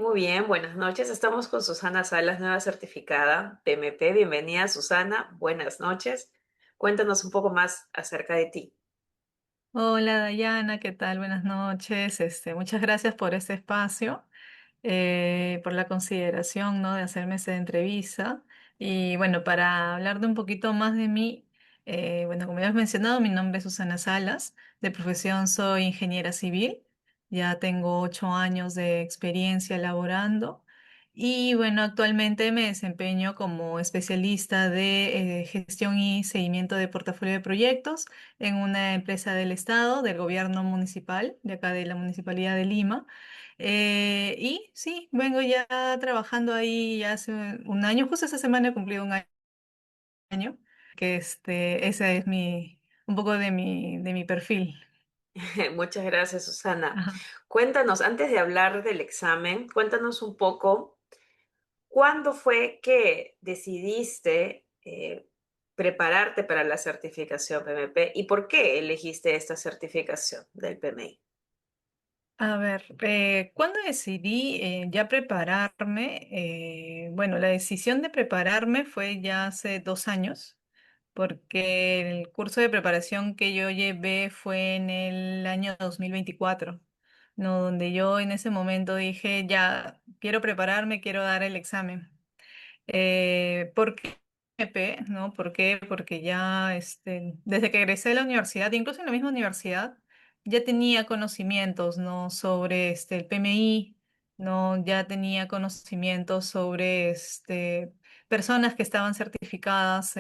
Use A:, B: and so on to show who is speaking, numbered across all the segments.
A: Muy bien, buenas noches. Estamos con Susana Salas, nueva certificada PMP. Bienvenida, Susana. Buenas noches. Cuéntanos un poco más acerca de ti.
B: Hola Dayana, ¿qué tal? Buenas noches. Muchas gracias por este espacio, por la consideración, ¿no? de hacerme esta entrevista. Y bueno, para hablar de un poquito más de mí, bueno, como ya has mencionado, mi nombre es Susana Salas. De profesión soy ingeniera civil. Ya tengo 8 años de experiencia laborando. Y bueno, actualmente me desempeño como especialista de gestión y seguimiento de portafolio de proyectos en una empresa del Estado, del gobierno municipal, de acá de la Municipalidad de Lima. Y sí, vengo ya trabajando ahí hace un año, justo esta semana he cumplido un año, que ese es un poco de mi perfil.
A: Muchas gracias, Susana.
B: Ajá.
A: Cuéntanos, antes de hablar del examen, cuéntanos un poco, ¿cuándo fue que decidiste prepararte para la certificación PMP y por qué elegiste esta certificación del PMI?
B: A ver, ¿cuándo decidí ya prepararme? Bueno, la decisión de prepararme fue ya hace 2 años, porque el curso de preparación que yo llevé fue en el año 2024, ¿no? Donde yo en ese momento dije, ya, quiero prepararme, quiero dar el examen. ¿Por qué MP, no? ¿Por qué? Porque ya desde que egresé de la universidad, incluso en la misma universidad, ya tenía conocimientos, ¿no? sobre el PMI, ¿no? Ya tenía conocimientos sobre personas que estaban certificadas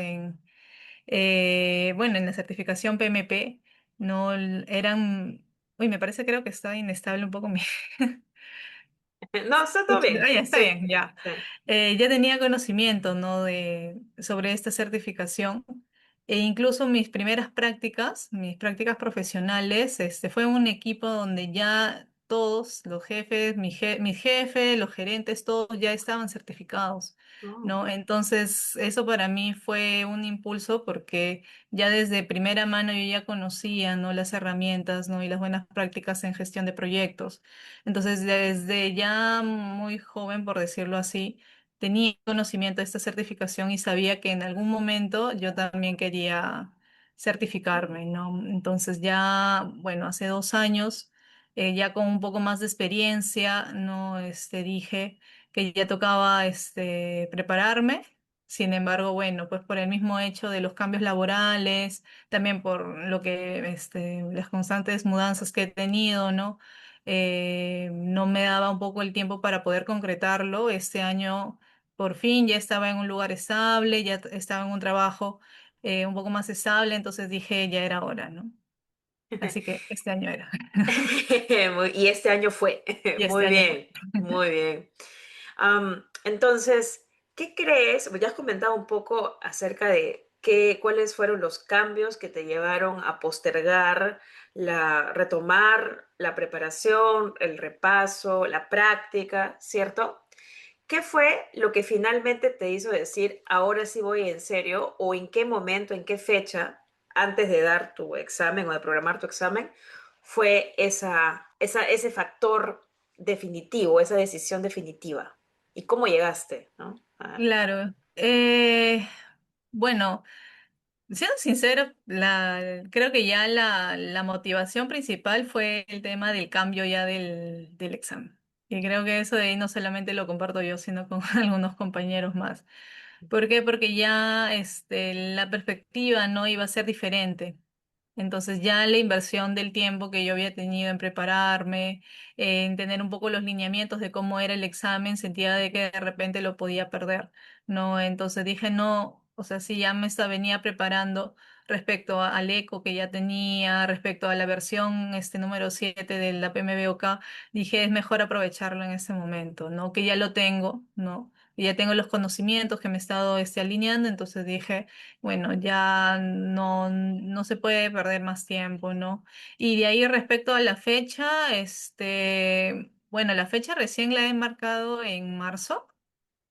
B: bueno, en la certificación PMP, ¿no? Uy, me parece, creo que está inestable un poco mi...
A: No, está todo bien.
B: Ya está
A: Sí,
B: bien, ya.
A: sí.
B: Ya tenía conocimiento, ¿no? sobre esta certificación. E incluso mis prácticas profesionales, fue un equipo donde ya todos los jefes, mi jefe, los gerentes, todos ya estaban certificados,
A: Oh.
B: ¿no? Entonces, eso para mí fue un impulso porque ya desde primera mano yo ya conocía, ¿no? las herramientas, ¿no? y las buenas prácticas en gestión de proyectos. Entonces, desde ya muy joven, por decirlo así, tenía conocimiento de esta certificación y sabía que en algún momento yo también quería certificarme, ¿no? Entonces ya, bueno, hace 2 años, ya con un poco más de experiencia, ¿no? Dije que ya tocaba, prepararme. Sin embargo, bueno, pues por el mismo hecho de los cambios laborales, también por lo que, las constantes mudanzas que he tenido, ¿no? No me daba un poco el tiempo para poder concretarlo. Este año por fin ya estaba en un lugar estable, ya estaba en un trabajo un poco más estable, entonces dije ya era hora, ¿no? Así que este año era.
A: Y este año fue.
B: Y este
A: Muy
B: año fue.
A: bien, muy bien. Entonces, ¿qué crees? Ya has comentado un poco acerca de cuáles fueron los cambios que te llevaron a postergar retomar la preparación, el repaso, la práctica, ¿cierto? ¿Qué fue lo que finalmente te hizo decir, ahora sí voy en serio? ¿O en qué momento, en qué fecha, antes de dar tu examen o de programar tu examen, fue ese factor definitivo, esa decisión definitiva? ¿Y cómo llegaste, ¿no?
B: Claro. Bueno, siendo sincero, creo que ya la motivación principal fue el tema del cambio ya del examen. Y creo que eso de ahí no solamente lo comparto yo, sino con algunos compañeros más. ¿Por qué? Porque ya la perspectiva no iba a ser diferente. Entonces ya la inversión del tiempo que yo había tenido en prepararme, en tener un poco los lineamientos de cómo era el examen, sentía de que de repente lo podía perder, ¿no? Entonces dije, no, o sea, si ya venía preparando respecto al eco que ya tenía, respecto a la versión número 7 de la PMBOK, dije, es mejor aprovecharlo en ese momento, ¿no? Que ya lo tengo, ¿no? Y ya tengo los conocimientos que me he estado alineando, entonces dije bueno, ya no se puede perder más tiempo, ¿no? Y de ahí respecto a la fecha, bueno, la fecha recién la he marcado en marzo.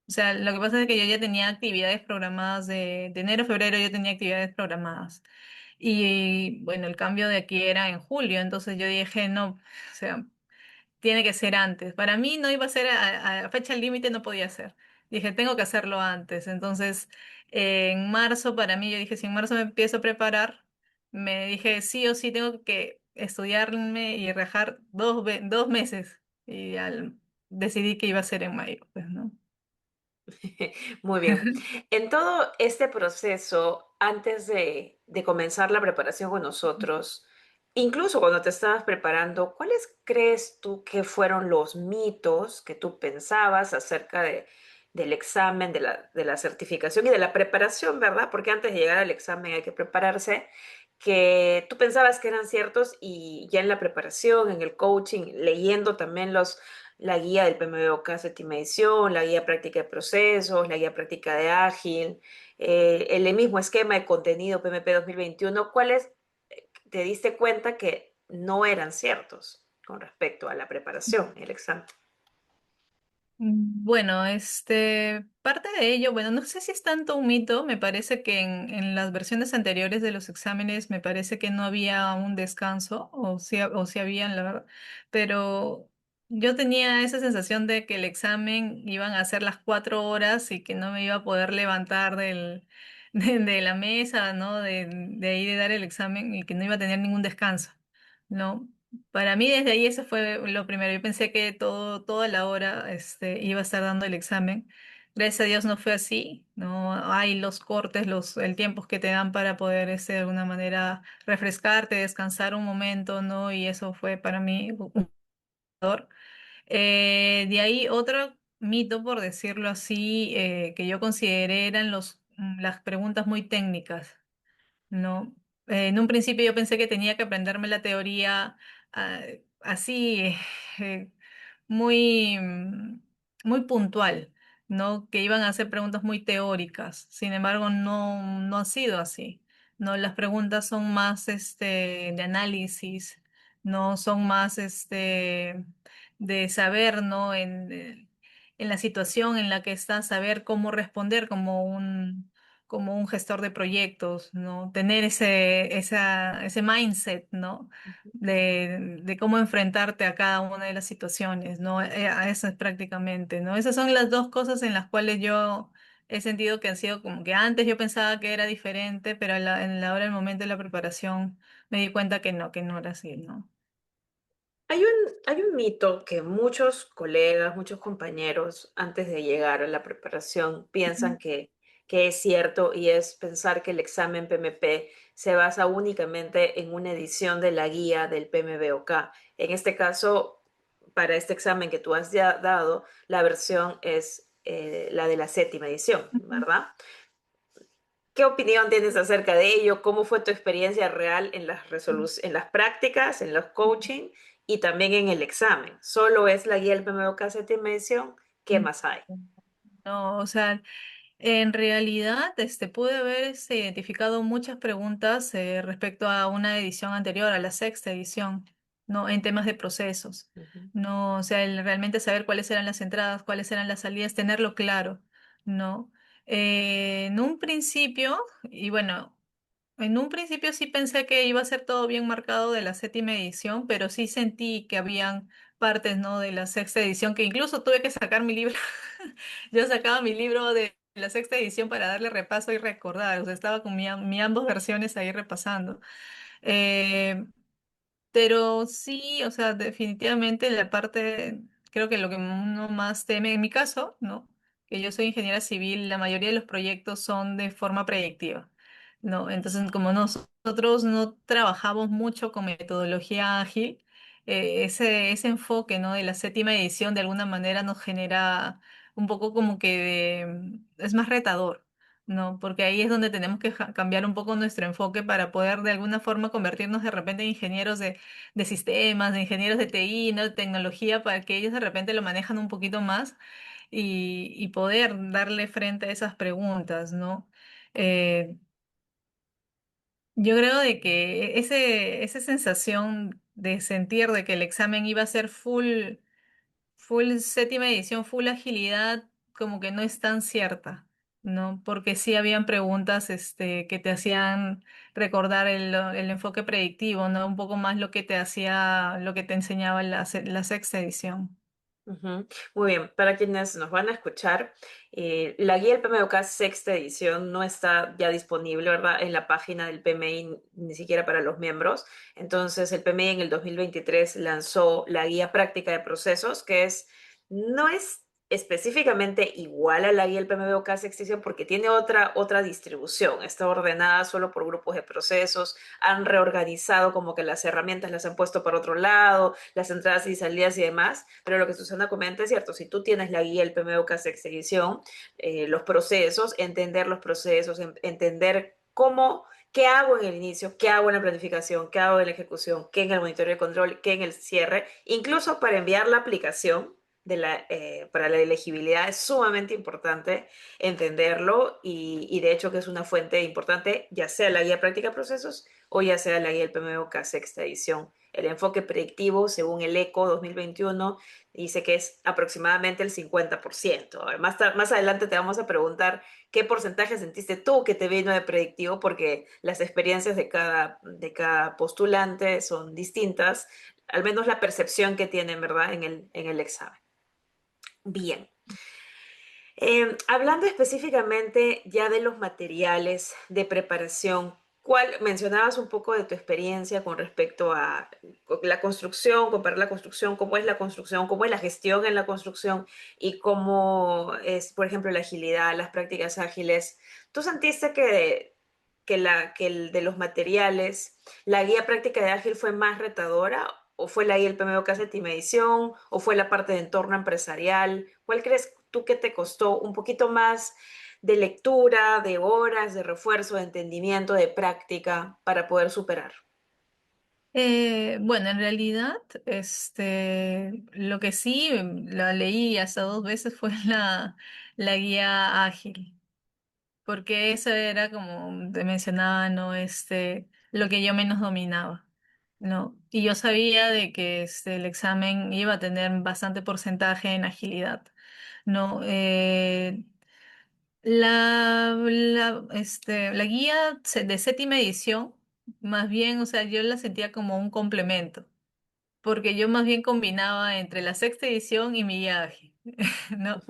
B: O sea, lo que pasa es que yo ya tenía actividades programadas de enero a febrero, yo tenía actividades programadas. Y bueno, el cambio de aquí era en julio, entonces yo dije, no, o sea. tiene que ser antes. Para mí no iba a ser a fecha límite, no podía ser. Dije, tengo que hacerlo antes. Entonces, en marzo, para mí, yo dije, si en marzo me empiezo a preparar, me dije, sí o sí tengo que estudiarme y rajar 2 meses. Y decidí que iba a ser en mayo, pues, ¿no?
A: Muy bien. En todo este proceso, antes de comenzar la preparación con nosotros, incluso cuando te estabas preparando, ¿cuáles crees tú que fueron los mitos que tú pensabas acerca del examen, de la certificación y de la preparación, ¿verdad? Porque antes de llegar al examen hay que prepararse, que tú pensabas que eran ciertos y ya en la preparación, en el coaching, leyendo también la guía del PMBOK séptima edición, la guía práctica de procesos, la guía práctica de ágil, el mismo esquema de contenido PMP 2021, ¿cuáles te diste cuenta que no eran ciertos con respecto a la preparación, el examen?
B: Bueno, parte de ello, bueno, no sé si es tanto un mito, me parece que en las versiones anteriores de los exámenes me parece que no había un descanso, o si habían, la verdad, pero yo tenía esa sensación de que el examen iban a ser las 4 horas y que no me iba a poder levantar de la mesa, ¿no? De ahí de dar el examen y que no iba a tener ningún descanso, ¿no? Para mí desde ahí eso fue lo primero. Yo pensé que toda la hora iba a estar dando el examen. Gracias a Dios no fue así. No hay los cortes, el tiempo que te dan para poder de alguna manera refrescarte, descansar un momento, ¿no? Y eso fue para mí un dolor. De ahí otro mito, por decirlo así, que yo consideré eran las preguntas muy técnicas. No, en un principio yo pensé que tenía que aprenderme la teoría ah, así, eh, muy, muy puntual, ¿no? Que iban a hacer preguntas muy teóricas. Sin embargo, no ha sido así. No, las preguntas son más de análisis, no son más de saber, ¿no? En la situación en la que estás, saber cómo responder como un gestor de proyectos, ¿no? Tener ese mindset, ¿no? De cómo enfrentarte a cada una de las situaciones, ¿no? A eso es prácticamente, ¿no? Esas son las dos cosas en las cuales yo he sentido que han sido como que antes yo pensaba que era diferente, pero en la hora del momento de la preparación me di cuenta que no era así, ¿no?
A: Hay un mito que muchos colegas, muchos compañeros, antes de llegar a la preparación, piensan que es cierto y es pensar que el examen PMP se basa únicamente en una edición de la guía del PMBOK. En este caso, para este examen que tú has ya dado, la versión es la de la séptima edición,
B: Ujú.
A: ¿verdad? ¿Qué opinión tienes acerca de ello? ¿Cómo fue tu experiencia real en en las prácticas, en los coaching y también en el examen? ¿Solo es la guía del PMBOK séptima edición? ¿Qué más hay?
B: No, o sea, en realidad, pude haber identificado muchas preguntas respecto a una edición anterior, a la sexta edición, ¿no? En temas de procesos,
A: Ujú,
B: ¿no? O sea, realmente saber cuáles eran las entradas, cuáles eran las salidas, tenerlo claro, ¿no? En un principio, y bueno, en un principio sí pensé que iba a ser todo bien marcado de la séptima edición, pero sí sentí que habían partes, ¿no? De la sexta edición que incluso tuve que sacar mi libro. Yo sacaba mi libro de la sexta edición para darle repaso y recordar. O sea, estaba con mi ambas versiones ahí repasando. Eh, pero sí, o sea, definitivamente la parte, creo que lo que uno más teme, en mi caso, ¿no? Que yo soy ingeniera civil, la mayoría de los proyectos son de forma proyectiva, ¿no? Entonces, como nosotros no trabajamos mucho con metodología ágil, ese enfoque, ¿no? De la séptima edición de alguna manera nos genera un poco como que es más retador. ¿No? Porque ahí es donde tenemos que cambiar un poco nuestro enfoque para poder de alguna forma convertirnos de repente en ingenieros de sistemas, de ingenieros de TI, ¿no? De tecnología, para que ellos de repente lo manejan un poquito más y poder darle frente a esas preguntas, ¿no? Eh, yo creo de que esa sensación de sentir de que el examen iba a ser full séptima edición, full agilidad, como que no es tan cierta. ¿no? Porque sí habían preguntas que te hacían recordar el enfoque predictivo, ¿no? Un poco más lo que te hacía, lo que te enseñaba la sexta edición.
A: Ujú. Muy bien, para quienes nos van a escuchar, la guía del PMBOK sexta edición no está ya disponible, ¿verdad? En la página del PMI, ni siquiera para los miembros. Entonces, el PMI en el 2023 lanzó la guía práctica de procesos, no es específicamente igual a la guía del PMBOK sexta edición porque tiene otra distribución. Está ordenada solo por grupos de procesos, han reorganizado como que las herramientas las han puesto para otro lado, las entradas y salidas y demás, pero lo que Susana comenta es cierto, si tú tienes la guía del PMBOK sexta edición, los procesos, entender los procesos, entender cómo, qué hago en el inicio, qué hago en la planificación, qué hago en la ejecución, qué en el monitoreo de control, qué en el cierre, incluso para enviar la aplicación para la elegibilidad es sumamente importante entenderlo y de hecho que es una fuente importante, ya sea la guía práctica de procesos o ya sea la guía del PMBOK sexta edición. El enfoque predictivo, según el ECO 2021, dice que es aproximadamente el 50%. A ver, más adelante te vamos a preguntar qué porcentaje sentiste tú que te vino de predictivo, porque las experiencias de cada postulante son distintas, al menos la percepción que tienen, ¿verdad?, en el examen. Bien. Hablando específicamente ya de los materiales de preparación, ¿cuál mencionabas un poco de tu experiencia con respecto a la construcción, comparar la construcción, cómo es la construcción, cómo es la gestión en la construcción y cómo es, por ejemplo, la agilidad, las prácticas ágiles? ¿Tú sentiste que el de los materiales, la guía práctica de ágil fue más retadora o fue la guía del PMBOK séptima edición o fue la parte de entorno empresarial? ¿Cuál crees tú que te costó un poquito más de lectura, de horas, de refuerzo, de entendimiento, de práctica para poder superar?
B: Bueno, en realidad, lo que sí la leí hasta dos veces fue la guía ágil, porque eso era como te mencionaba, ¿no? Lo que yo menos dominaba, ¿no? Y yo sabía de que el examen iba a tener bastante porcentaje en agilidad, ¿no? La guía de séptima edición, más bien, o sea, yo la sentía como un complemento porque yo más bien combinaba entre la sexta edición y mi viaje, ¿no?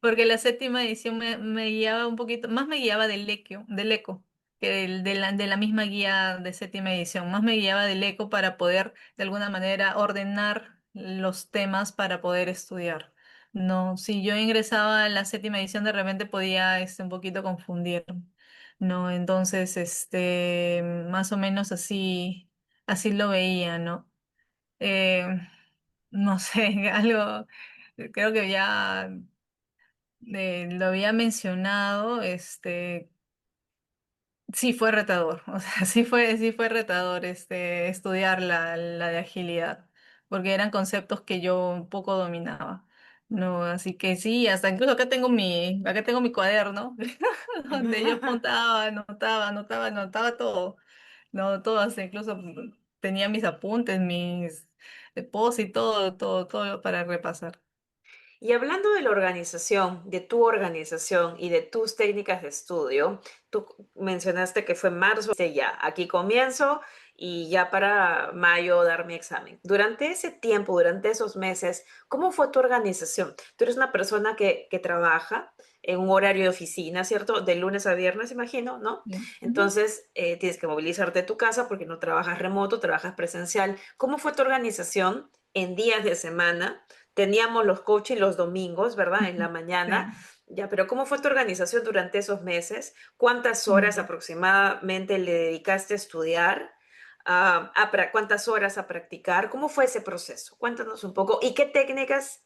B: Porque la séptima edición me guiaba un poquito, más me guiaba del eco, que de la misma guía de séptima edición, más me guiaba del eco para poder de alguna manera ordenar los temas para poder estudiar. No, si yo ingresaba a la séptima edición de repente podía un poquito confundirme. No, entonces más o menos así lo veía, ¿no? Eh, no sé, algo, creo que ya lo había mencionado, sí fue retador, o sea, sí fue retador estudiar la de agilidad, porque eran conceptos que yo un poco dominaba. No, así que sí, hasta incluso acá tengo mi cuaderno, donde yo anotaba todo, no, todo, hasta incluso tenía mis apuntes, mis depósitos, todo para repasar.
A: Y hablando de la organización, de tu organización y de tus técnicas de estudio, tú mencionaste que fue marzo, ya, aquí comienzo y ya para mayo dar mi examen. Durante ese tiempo, durante esos meses, ¿cómo fue tu organización? Tú eres una persona que trabaja en un horario de oficina, ¿cierto? De lunes a viernes, imagino, ¿no?
B: Bien. Ujú.
A: Entonces, tienes que movilizarte de tu casa porque no trabajas remoto, trabajas presencial. ¿Cómo fue tu organización en días de semana? Teníamos los coaching los domingos, ¿verdad? En la mañana.
B: Sí.
A: Ya, pero ¿cómo fue tu organización durante esos meses? ¿Cuántas horas
B: Ya.
A: aproximadamente le dedicaste a estudiar? ¿Cuántas horas a practicar? ¿Cómo fue ese proceso? Cuéntanos un poco. ¿Y qué técnicas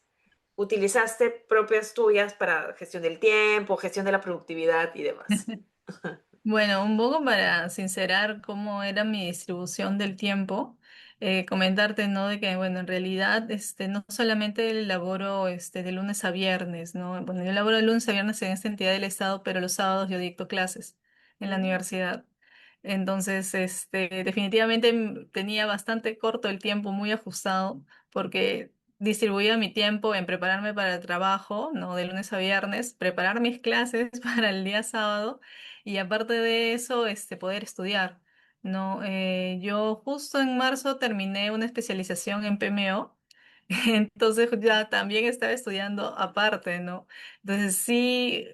A: utilizaste propias tuyas para gestión del tiempo, gestión de la productividad y demás?
B: Bueno, un poco para sincerar cómo era mi distribución del tiempo, comentarte, ¿no? De que, bueno, en realidad, no solamente laboro, de lunes a viernes, ¿no? Bueno, yo laboro de lunes a viernes en esta entidad del Estado, pero los sábados yo dicto clases en la
A: Mm.
B: universidad. Entonces, definitivamente tenía bastante corto el tiempo, muy ajustado, porque distribuía mi tiempo en prepararme para el trabajo, ¿no? De lunes a viernes, preparar mis clases para el día sábado y aparte de eso, poder estudiar, ¿no? Yo justo en marzo terminé una especialización en PMO. Entonces ya también estaba estudiando aparte, ¿no? Entonces sí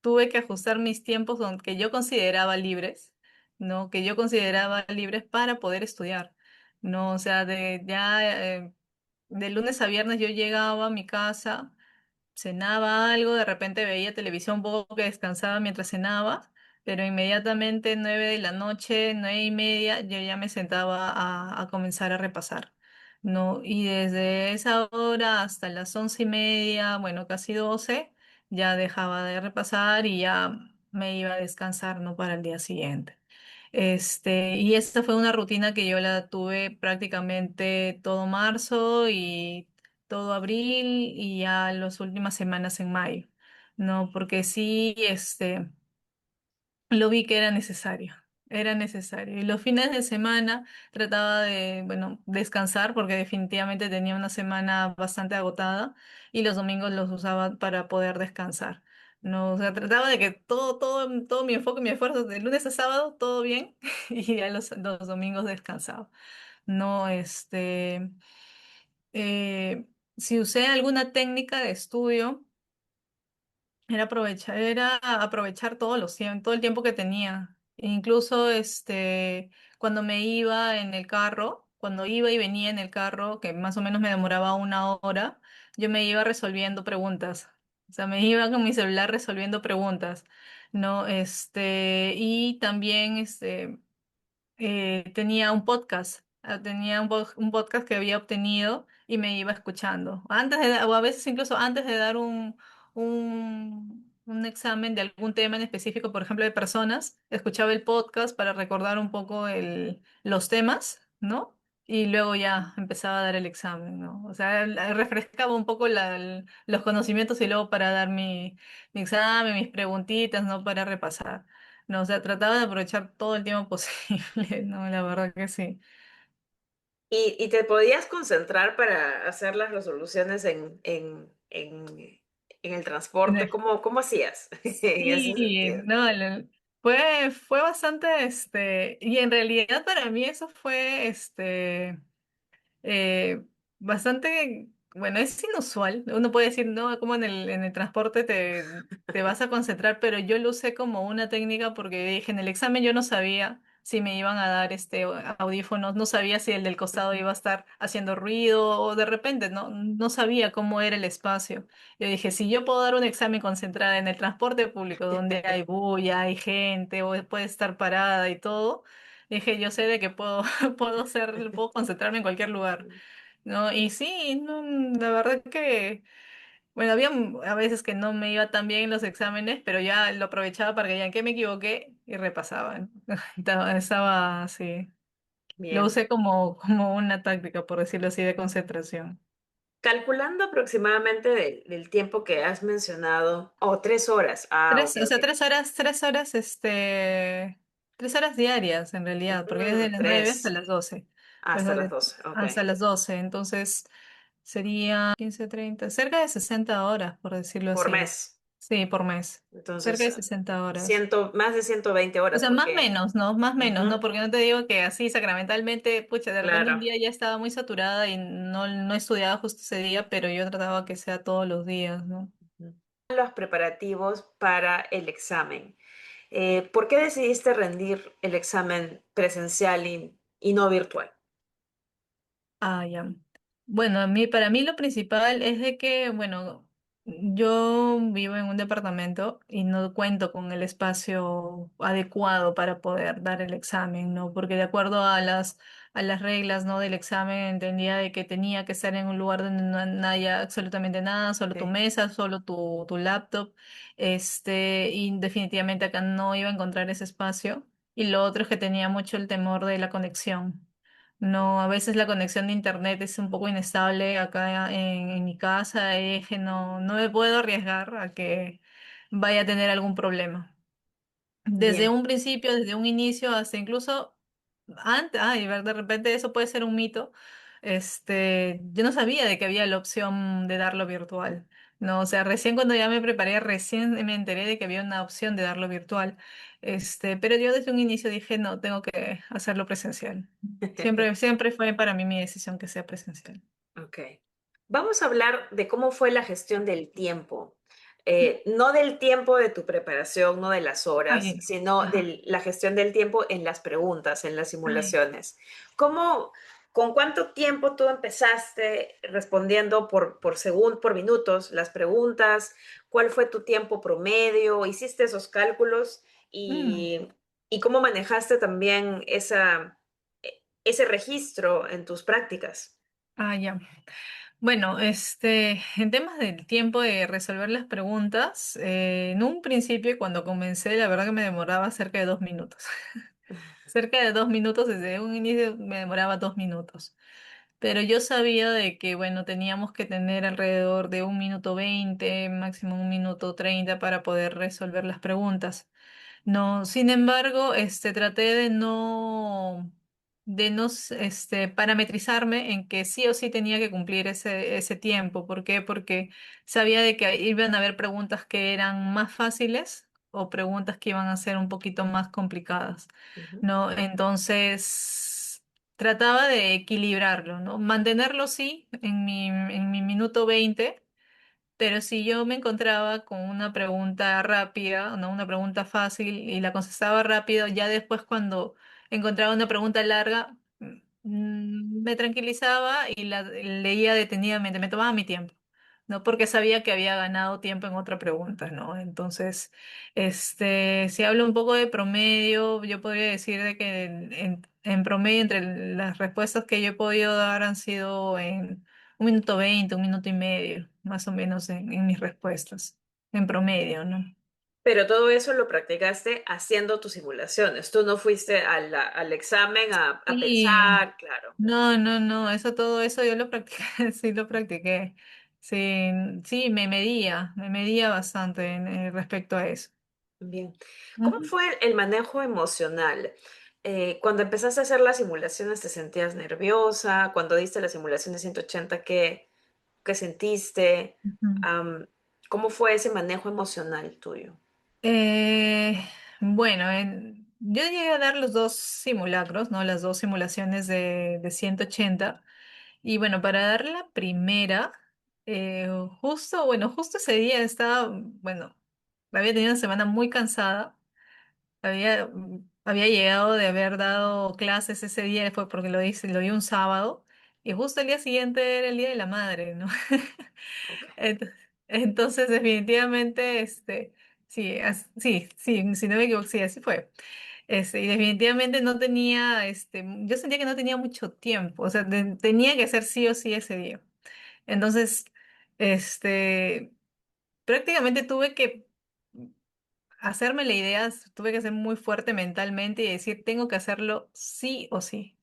B: tuve que ajustar mis tiempos que yo consideraba libres, ¿no? Que yo consideraba libres para poder estudiar, ¿no? O sea, de lunes a viernes yo llegaba a mi casa, cenaba algo, de repente veía televisión un poco que descansaba mientras cenaba, pero inmediatamente 9 de la noche, 9:30, yo ya me sentaba a comenzar a repasar, ¿no? Y desde esa hora hasta las 11:30, bueno, casi 12, ya dejaba de repasar y ya me iba a descansar, ¿no? Para el día siguiente. Y esta fue una rutina que yo la tuve prácticamente todo marzo y todo abril y ya las últimas semanas en mayo, ¿no? Porque sí, lo vi que era necesario, era necesario. Y los fines de semana trataba de, bueno, descansar porque definitivamente tenía una semana bastante agotada y los domingos los usaba para poder descansar. No, o sea, trataba de que todo mi enfoque, mi esfuerzo de lunes a sábado, todo bien, y ya los domingos descansaba. No, si usé alguna técnica de estudio, era aprovechar todo el tiempo que tenía. Incluso cuando me iba en el carro, cuando iba y venía en el carro, que más o menos me demoraba 1 hora, yo me iba resolviendo preguntas. O sea, me iba con mi celular resolviendo preguntas, ¿no? Y también tenía un podcast, tenía un podcast que había obtenido y me iba escuchando. O a veces incluso antes de dar un examen de algún tema en específico, por ejemplo, de personas, escuchaba el podcast para recordar un poco los temas, ¿no? Y luego ya empezaba a dar el examen, ¿no? O sea, refrescaba un poco los conocimientos y luego para dar mi examen, mis preguntitas, ¿no? Para repasar. No, o sea, trataba de aprovechar todo el tiempo posible, no, la verdad que sí.
A: Y te podías concentrar para hacer las resoluciones en el
B: En
A: transporte.
B: el-
A: ¿Cómo hacías en ese
B: Sí,
A: sentido?
B: no, fue bastante, y en realidad para mí eso fue, eh, bastante, bueno, es inusual. Uno puede decir, no, como en el transporte te vas a concentrar, pero yo lo usé como una técnica porque dije, en el examen yo no sabía si me iban a dar audífonos, no sabía si el del costado
A: Ujú.
B: iba a estar haciendo ruido o de repente, no sabía cómo era el espacio. Yo dije, si yo puedo dar un examen concentrada en el transporte público, donde hay bulla, hay gente, o puede estar parada y todo, dije, yo sé de que puedo puedo concentrarme en cualquier lugar, ¿no? Y sí, no, la verdad que, bueno, había a veces que no me iba tan bien en los exámenes, pero ya lo aprovechaba para que ya en qué me equivoqué y repasaba, ¿no? Estaba así, lo
A: Bien.
B: usé como una táctica, por decirlo así, de concentración.
A: Calculando aproximadamente del tiempo que has mencionado, 3 horas. Ah, ok,
B: O
A: ok.
B: sea, 3 horas, 3 horas diarias en realidad, porque desde las 9 hasta
A: 3
B: las 12, pues
A: hasta las 12. Ok.
B: hasta las 12, entonces sería 15, 30, cerca de 60 horas, por decirlo
A: Por
B: así.
A: mes.
B: Sí, por mes, cerca
A: Entonces,
B: de 60 horas.
A: más de 120
B: O
A: horas,
B: sea, más
A: porque,
B: menos, ¿no? Más menos, ¿no?
A: ujú,
B: Porque no te digo que así sacramentalmente, pucha, de repente un
A: claro.
B: día ya estaba muy saturada y no estudiaba justo ese día, pero yo trataba que sea todos los días, ¿no?
A: Ujú. Los preparativos para el examen. ¿Por qué decidiste rendir el examen presencial y no virtual?
B: Ah, ya. Bueno, para mí lo principal es de que, bueno, yo vivo en un departamento y no cuento con el espacio adecuado para poder dar el examen, ¿no? Porque de acuerdo a las reglas, ¿no? Del examen entendía de que tenía que estar en un lugar donde no haya absolutamente nada, solo tu
A: Sí,
B: mesa, solo tu laptop, y definitivamente acá no iba a encontrar ese espacio. Y lo otro es que tenía mucho el temor de la conexión. No, a veces la conexión de internet es un poco inestable acá en mi casa y es que no me puedo arriesgar a que vaya a tener algún problema. Desde
A: bien.
B: un principio, desde un inicio, hasta incluso antes, ay, de repente eso puede ser un mito. yo no sabía de que había la opción de darlo virtual. No, o sea, recién cuando ya me preparé, recién me enteré de que había una opción de darlo virtual. Pero yo desde un inicio dije, no, tengo que hacerlo presencial. Siempre fue para mí mi decisión que sea presencial.
A: Ok. Vamos a hablar de cómo fue la gestión del tiempo. No del tiempo de tu preparación, no de las horas,
B: Ay,
A: sino
B: ajá.
A: de la gestión del tiempo en las preguntas, en las
B: Ay.
A: simulaciones. ¿Cómo, con cuánto tiempo tú empezaste respondiendo por minutos las preguntas? ¿Cuál fue tu tiempo promedio? ¿Hiciste esos cálculos?
B: Mm.
A: ¿Y, y cómo manejaste también ese registro en tus prácticas?
B: Ah, ya. Bueno, en temas del tiempo de resolver las preguntas, en un principio cuando comencé, la verdad que me demoraba cerca de 2 minutos. Cerca de 2 minutos, desde un inicio me demoraba 2 minutos. Pero yo sabía de que, bueno, teníamos que tener alrededor de 1 minuto 20, máximo 1 minuto 30 para poder resolver las preguntas. No, sin embargo, traté de no parametrizarme en que sí o sí tenía que cumplir ese tiempo. ¿Por qué? Porque sabía de que iban a haber preguntas que eran más fáciles o preguntas que iban a ser un poquito más complicadas,
A: Ujú,
B: ¿no? Entonces, trataba de equilibrarlo, ¿no? Mantenerlo sí en mi minuto 20, pero si yo me encontraba con una pregunta rápida, ¿no? Una pregunta fácil y la contestaba rápido, ya después cuando encontraba una pregunta larga, me tranquilizaba y la leía detenidamente, me tomaba mi tiempo, ¿no? Porque sabía que había ganado tiempo en otra pregunta, ¿no? Entonces, si hablo un poco de promedio, yo podría decir de que en promedio entre las respuestas que yo he podido dar han sido en 1 minuto 20, 1 minuto y medio, más o menos en mis respuestas, en promedio, ¿no?
A: pero todo eso lo practicaste haciendo tus simulaciones. Tú no fuiste al examen a
B: Y
A: pensar, claro.
B: no, no, no, todo eso yo lo practiqué, sí lo practiqué. Sí, sí, me medía bastante respecto a eso.
A: Bien. ¿Cómo
B: Ujú,
A: fue el manejo emocional? Cuando empezaste a hacer las simulaciones, ¿te sentías nerviosa? Cuando diste la simulación de 180, ¿qué sentiste?
B: ujú.
A: Am, ¿Cómo fue ese manejo emocional tuyo?
B: Eh, bueno, yo llegué a dar los dos simulacros, ¿no? Las dos simulaciones de 180. Y bueno, para dar la primera, justo ese día estaba, bueno, había tenido una semana muy cansada. Había llegado de haber dado clases ese día, fue porque lo di un sábado. Y justo el día siguiente era el Día de la Madre, ¿no?
A: Ok.
B: Ent- Entonces, definitivamente, sí, sí, sí, si no me equivoco, sí, así fue. Y definitivamente no tenía, yo sentía que no tenía mucho tiempo, o sea, tenía que hacer sí o sí ese día. Entonces, este, prácticamente tuve que hacerme la idea, tuve que ser muy fuerte mentalmente y decir, tengo que hacerlo sí o sí,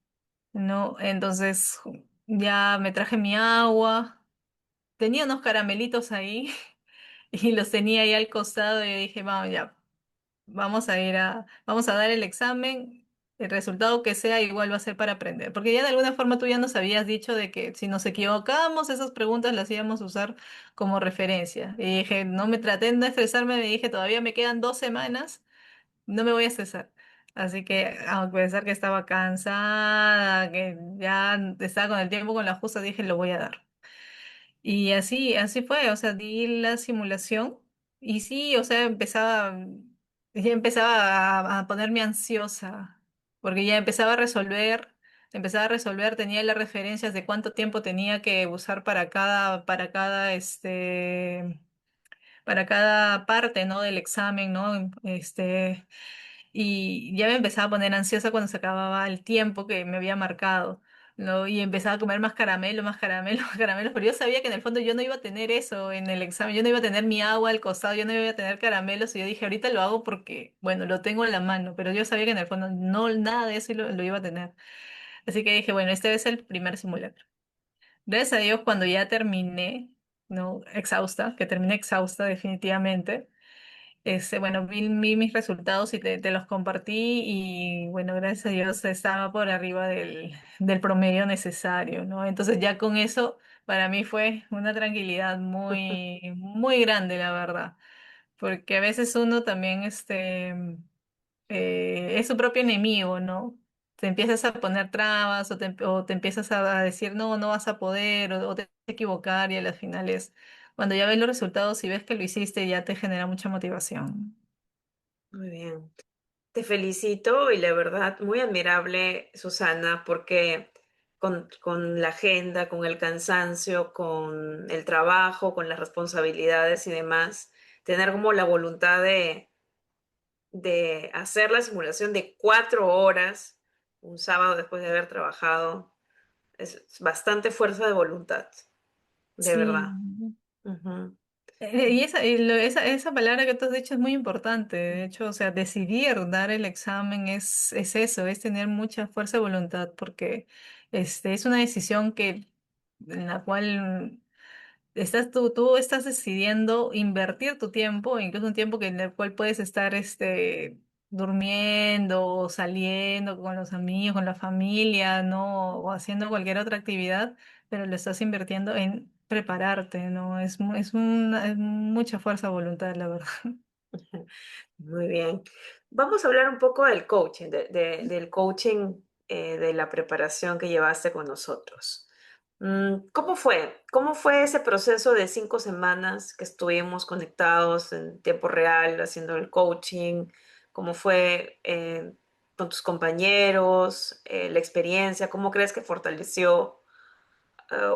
B: ¿no? Entonces, ya me traje mi agua, tenía unos caramelitos ahí y los tenía ahí al costado y yo dije, vamos, ya, vamos a dar el examen, el resultado que sea igual va a ser para aprender, porque ya de alguna forma tú ya nos habías dicho de que si nos equivocábamos, esas preguntas las íbamos a usar como referencia. Y dije, no me traté de no estresarme, me dije, todavía me quedan 2 semanas, no me voy a estresar. Así que, a pesar que estaba cansada, que ya estaba con el tiempo con la justa, dije, lo voy a dar. Y así fue, o sea, di la simulación y sí, o sea, ya empezaba a ponerme ansiosa, porque ya empezaba a resolver, tenía las referencias de cuánto tiempo tenía que usar para cada parte, ¿no? Del examen, ¿no? Y ya me empezaba a poner ansiosa cuando se acababa el tiempo que me había marcado, ¿no? Y empezaba a comer más caramelo, más caramelo, más caramelos, pero yo sabía que en el fondo yo no iba a tener eso en el examen, yo no iba a tener mi agua al costado, yo no iba a tener caramelos, y yo dije, ahorita lo hago porque, bueno, lo tengo en la mano, pero yo sabía que en el fondo no, nada de eso lo iba a tener. Así que dije, bueno, este es el primer simulacro. Gracias a Dios, cuando ya terminé, ¿no? Exhausta, que terminé exhausta definitivamente. bueno, vi mis resultados y te los compartí y bueno, gracias a Dios estaba por arriba del promedio necesario, ¿no? Entonces ya con eso para mí fue una tranquilidad muy, muy grande, la verdad, porque a veces uno también, es su propio enemigo, ¿no? Te empiezas a poner trabas o te empiezas a decir, no, no vas a poder o te vas a equivocar y a las finales, cuando ya ves los resultados y ves que lo hiciste, ya te genera mucha motivación.
A: Muy bien. Te felicito y la verdad, muy admirable, Susana, porque con la agenda, con el cansancio, con el trabajo, con las responsabilidades y demás, tener como la voluntad de hacer la simulación de 4 horas un sábado después de haber trabajado, es bastante fuerza de voluntad, de
B: Sí.
A: verdad. Ujú.
B: Esa palabra que tú has dicho es muy importante. De hecho, o sea, decidir dar el examen es eso, es tener mucha fuerza de voluntad, porque es una decisión en la cual tú estás decidiendo invertir tu tiempo, incluso un tiempo en el cual puedes estar durmiendo o saliendo con los amigos, con la familia, ¿no? O haciendo cualquier otra actividad, pero lo estás invirtiendo en prepararte, ¿no? Es mucha fuerza de voluntad, la verdad.
A: Muy bien. Vamos a hablar un poco del coaching, del coaching, de la preparación que llevaste con nosotros. ¿Cómo fue? ¿Cómo fue ese proceso de 5 semanas que estuvimos conectados en tiempo real haciendo el coaching? ¿Cómo fue con tus compañeros, la experiencia? ¿Cómo crees que fortaleció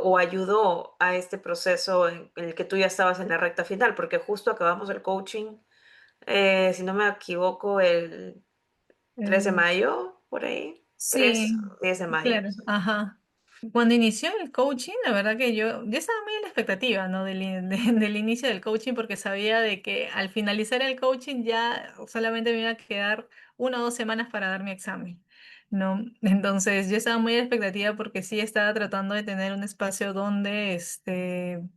A: o ayudó a este proceso en el que tú ya estabas en la recta final? Porque justo acabamos el coaching, si no me equivoco, el 3 de
B: Eh,
A: mayo, por ahí. 3
B: sí,
A: 10 de mayo.
B: claro,
A: Sí.
B: ajá. Cuando inició el coaching, la verdad que yo estaba muy en la expectativa, ¿no? Del inicio del coaching, porque sabía de que al finalizar el coaching ya solamente me iba a quedar 1 o 2 semanas para dar mi examen, ¿no? Entonces yo estaba muy en la expectativa porque sí estaba tratando de tener un espacio donde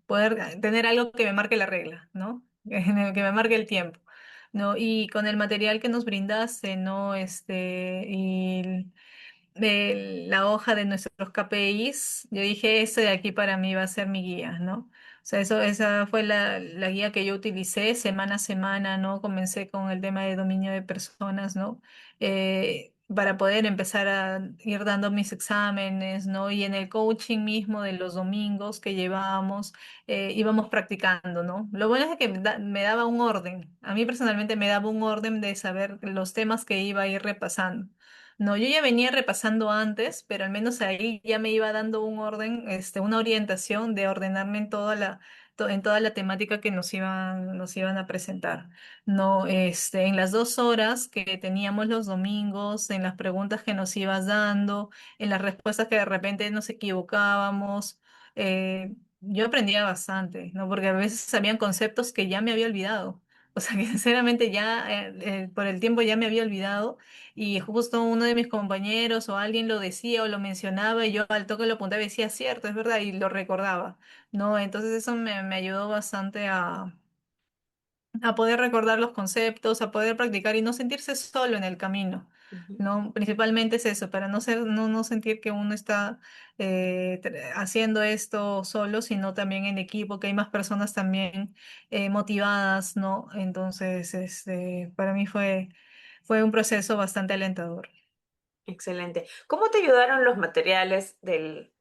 B: poder tener algo que me marque la regla, ¿no? Que me marque el tiempo, ¿no? Y con el material que nos brindaste, ¿no? De la hoja de nuestros KPIs, yo dije, esto de aquí para mí va a ser mi guía, ¿no? O sea, esa fue la guía que yo utilicé semana a semana, ¿no? Comencé con el tema de dominio de personas, ¿no? Para poder empezar a ir dando mis exámenes, ¿no? Y en el coaching mismo de los domingos que llevábamos, íbamos practicando, ¿no? Lo bueno es que me daba un orden. A mí personalmente me daba un orden de saber los temas que iba a ir repasando. No, yo ya venía repasando antes, pero al menos ahí ya me iba dando un orden, una orientación de ordenarme en toda la temática que nos iban a presentar. No, en las 2 horas que teníamos los domingos, en las preguntas que nos ibas dando, en las respuestas que de repente nos equivocábamos, yo aprendía bastante, ¿no? Porque a veces habían conceptos que ya me había olvidado. O sea que sinceramente ya por el tiempo ya me había olvidado y justo uno de mis compañeros o alguien lo decía o lo mencionaba y yo al toque lo apuntaba y decía, cierto, es verdad, y lo recordaba, ¿no? Entonces eso me ayudó bastante a poder recordar los conceptos, a poder practicar y no sentirse solo en el camino,
A: Ujú.
B: ¿no? Principalmente es eso, para no sentir que uno está haciendo esto solo, sino también en equipo, que hay más personas también motivadas, ¿no? Entonces, para mí fue un proceso bastante alentador.
A: Excelente. ¿Cómo te ayudaron los materiales del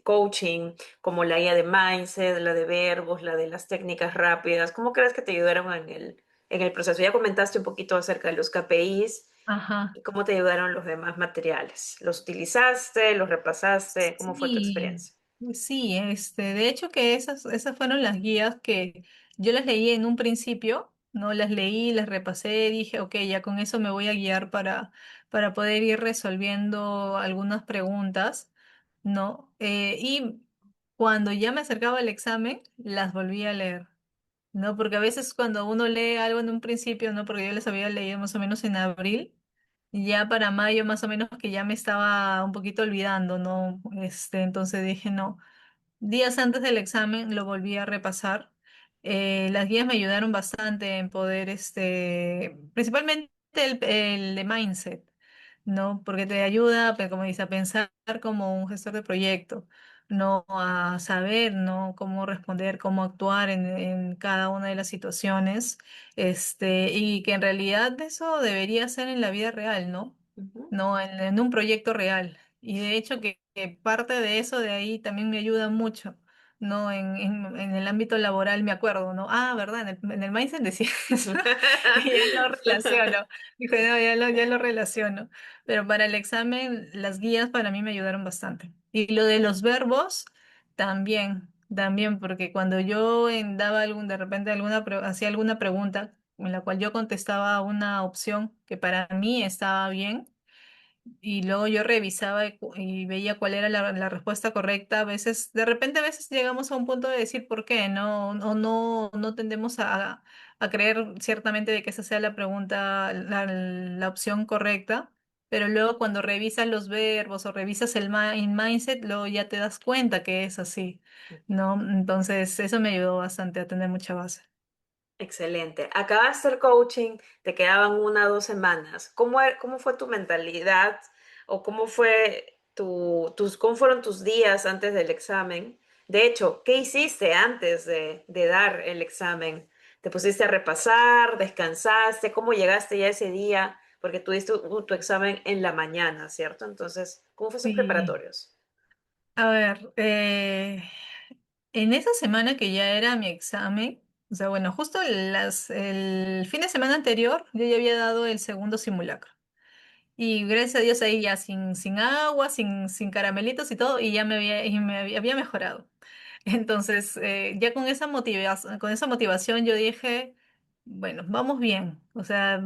A: coaching, como la guía de mindset, la de verbos, la de las técnicas rápidas? ¿Cómo crees que te ayudaron en el proceso? Ya comentaste un poquito acerca de los KPIs
B: Ajá.
A: y cómo te ayudaron los demás materiales. ¿Los utilizaste? ¿Los repasaste? ¿Cómo fue tu
B: Sí,
A: experiencia?
B: sí, de hecho que esas fueron las guías que yo las leí en un principio, ¿no? Las leí, las repasé, dije, ok, ya con eso me voy a guiar para poder ir resolviendo algunas preguntas, ¿no? Y cuando ya me acercaba al examen, las volví a leer, ¿no? Porque a veces cuando uno lee algo en un principio, ¿no? Porque yo les había leído más o menos en abril. Ya para mayo más o menos que ya me estaba un poquito olvidando, ¿no? Entonces dije, no, días antes del examen lo volví a repasar Las guías me ayudaron bastante en poder, principalmente el de mindset, ¿no? Porque te ayuda, como dice, a pensar como un gestor de proyecto, ¿no? A saber, ¿no? Cómo responder, cómo actuar en cada una de las situaciones, y que en realidad eso debería ser en la vida real, ¿no?
A: Ujú.
B: No, en un proyecto real. Y de hecho que parte de eso de ahí también me ayuda mucho. No, en el ámbito laboral me acuerdo, ¿no? Ah, ¿verdad? En el mindset decía eso. Y ya lo relaciono. Dijo, no, ya lo relaciono. Pero para el examen, las guías para mí me ayudaron bastante. Y lo de los verbos, también, porque cuando yo daba de repente hacía alguna pregunta en la cual yo contestaba una opción que para mí estaba bien, y luego yo revisaba y veía cuál era la respuesta correcta. De repente a veces llegamos a un punto de decir por qué, ¿no? O no tendemos a creer ciertamente de que esa sea la pregunta, la opción correcta, pero luego cuando revisas los verbos o revisas el mindset, luego ya te das cuenta que es así, ¿no? Entonces, eso me ayudó bastante a tener mucha base.
A: Excelente. Acabaste el coaching, te quedaban 1 o 2 semanas. ¿Cómo fue tu mentalidad o cómo fueron tus días antes del examen? De hecho, ¿qué hiciste antes de dar el examen? ¿Te pusiste a repasar? ¿Descansaste? ¿Cómo llegaste ya ese día? Porque tuviste tu examen en la mañana, ¿cierto? Entonces, ¿cómo fue esos
B: Sí.
A: preparatorios?
B: A ver, en esa semana que ya era mi examen, o sea, bueno, justo el fin de semana anterior yo ya había dado el segundo simulacro. Y gracias a Dios ahí ya sin agua, sin caramelitos y todo, y ya había mejorado. Entonces, ya con esa motivación yo dije, bueno, vamos bien, o sea,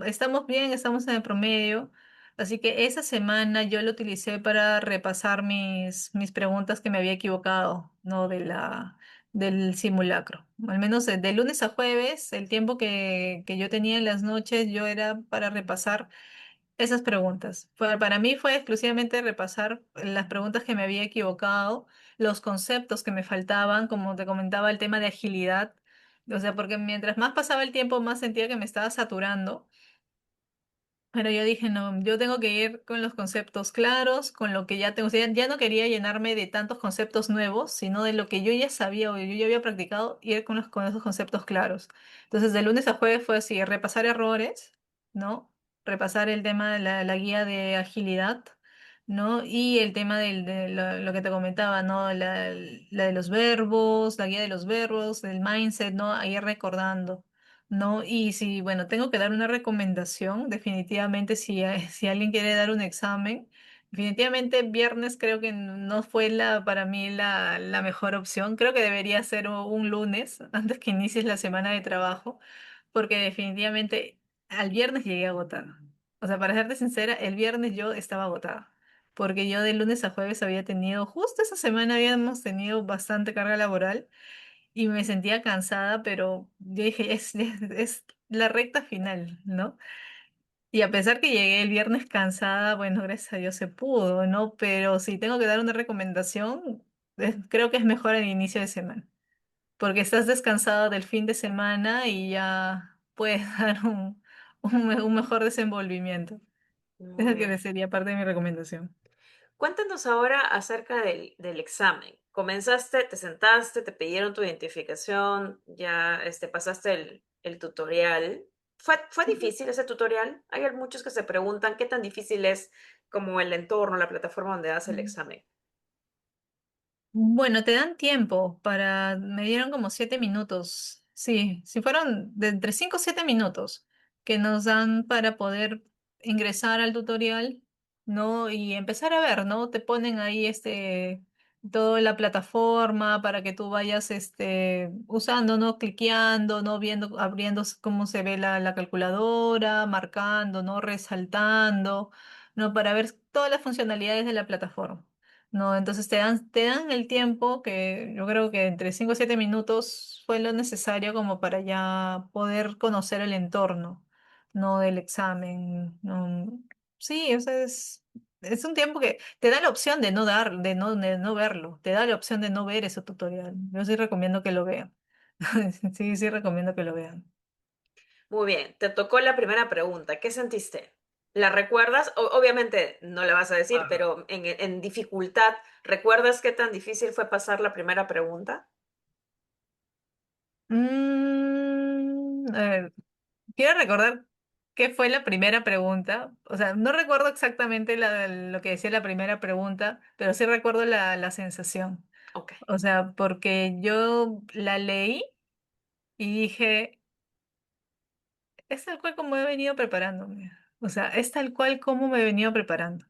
B: estamos bien, estamos en el promedio. Así que esa semana yo lo utilicé para repasar mis preguntas que me había equivocado, ¿no? Del simulacro. Al menos de lunes a jueves, el tiempo que yo tenía en las noches, yo era para repasar esas preguntas. Para mí fue exclusivamente repasar las preguntas que me había equivocado, los conceptos que me faltaban, como te comentaba, el tema de agilidad. O sea, porque mientras más pasaba el tiempo, más sentía que me estaba saturando. Pero yo dije, no, yo tengo que ir con los conceptos claros, con lo que ya tengo. O sea, ya no quería llenarme de tantos conceptos nuevos, sino de lo que yo ya sabía o yo ya había practicado, ir con esos conceptos claros. Entonces, de lunes a jueves fue así, repasar errores, ¿no? Repasar el tema de la guía de agilidad, ¿no? Y el tema de lo que te comentaba, ¿no? La de los verbos, la guía de los verbos, el mindset, ¿no? Ahí recordando. No, y si, bueno, tengo que dar una recomendación, definitivamente si alguien quiere dar un examen, definitivamente viernes creo que no fue para mí la mejor opción. Creo que debería ser un lunes antes que inicies la semana de trabajo, porque definitivamente al viernes llegué agotada. O sea, para serte sincera, el viernes yo estaba agotada, porque yo de lunes a jueves había tenido, justo esa semana habíamos tenido bastante carga laboral y me sentía cansada, pero yo dije, es la recta final, ¿no? Y a pesar que llegué el viernes cansada, bueno, gracias a Dios se pudo, ¿no? Pero si tengo que dar una recomendación, creo que es mejor el inicio de semana, porque estás descansado del fin de semana y ya puedes dar un mejor desenvolvimiento.
A: Muy
B: Esa que
A: bien.
B: sería parte de mi recomendación.
A: Cuéntanos ahora acerca del examen. Comenzaste, te sentaste, te pidieron tu identificación, ya pasaste el tutorial. ¿Fue difícil ese tutorial? Hay muchos que se preguntan qué tan difícil es como el entorno, la plataforma donde das el
B: Ujú.
A: examen.
B: Bueno, te dan tiempo me dieron como 7 minutos. Sí, si fueron de entre 5 o 7 minutos que nos dan para poder ingresar al tutorial, ¿no? Y empezar a ver, ¿no? Te ponen ahí toda la plataforma para que tú vayas usando, ¿no? Cliqueando, ¿no? Viendo, abriendo cómo se ve la calculadora, marcando, ¿no? Resaltando, ¿no? Para ver todas las funcionalidades de la plataforma. No, entonces te dan el tiempo que yo creo que entre 5 y 7 minutos fue lo necesario como para ya poder conocer el entorno, no del examen. No. Sí, o sea, es un tiempo que te da la opción de no verlo, te da la opción de no ver ese tutorial. Yo sí recomiendo que lo vean. Sí, sí recomiendo que lo vean.
A: Muy bien, te tocó la primera pregunta. ¿Qué sentiste? ¿La recuerdas? Obviamente no la vas a decir, pero en dificultad, ¿recuerdas qué tan difícil fue pasar la primera pregunta?
B: A ver, quiero recordar qué fue la primera pregunta. O sea, no recuerdo exactamente lo que decía la primera pregunta, pero sí recuerdo la sensación.
A: Ok.
B: O sea, porque yo la leí y dije, es tal cual como he venido preparándome. O sea, es tal cual como me he venido preparando.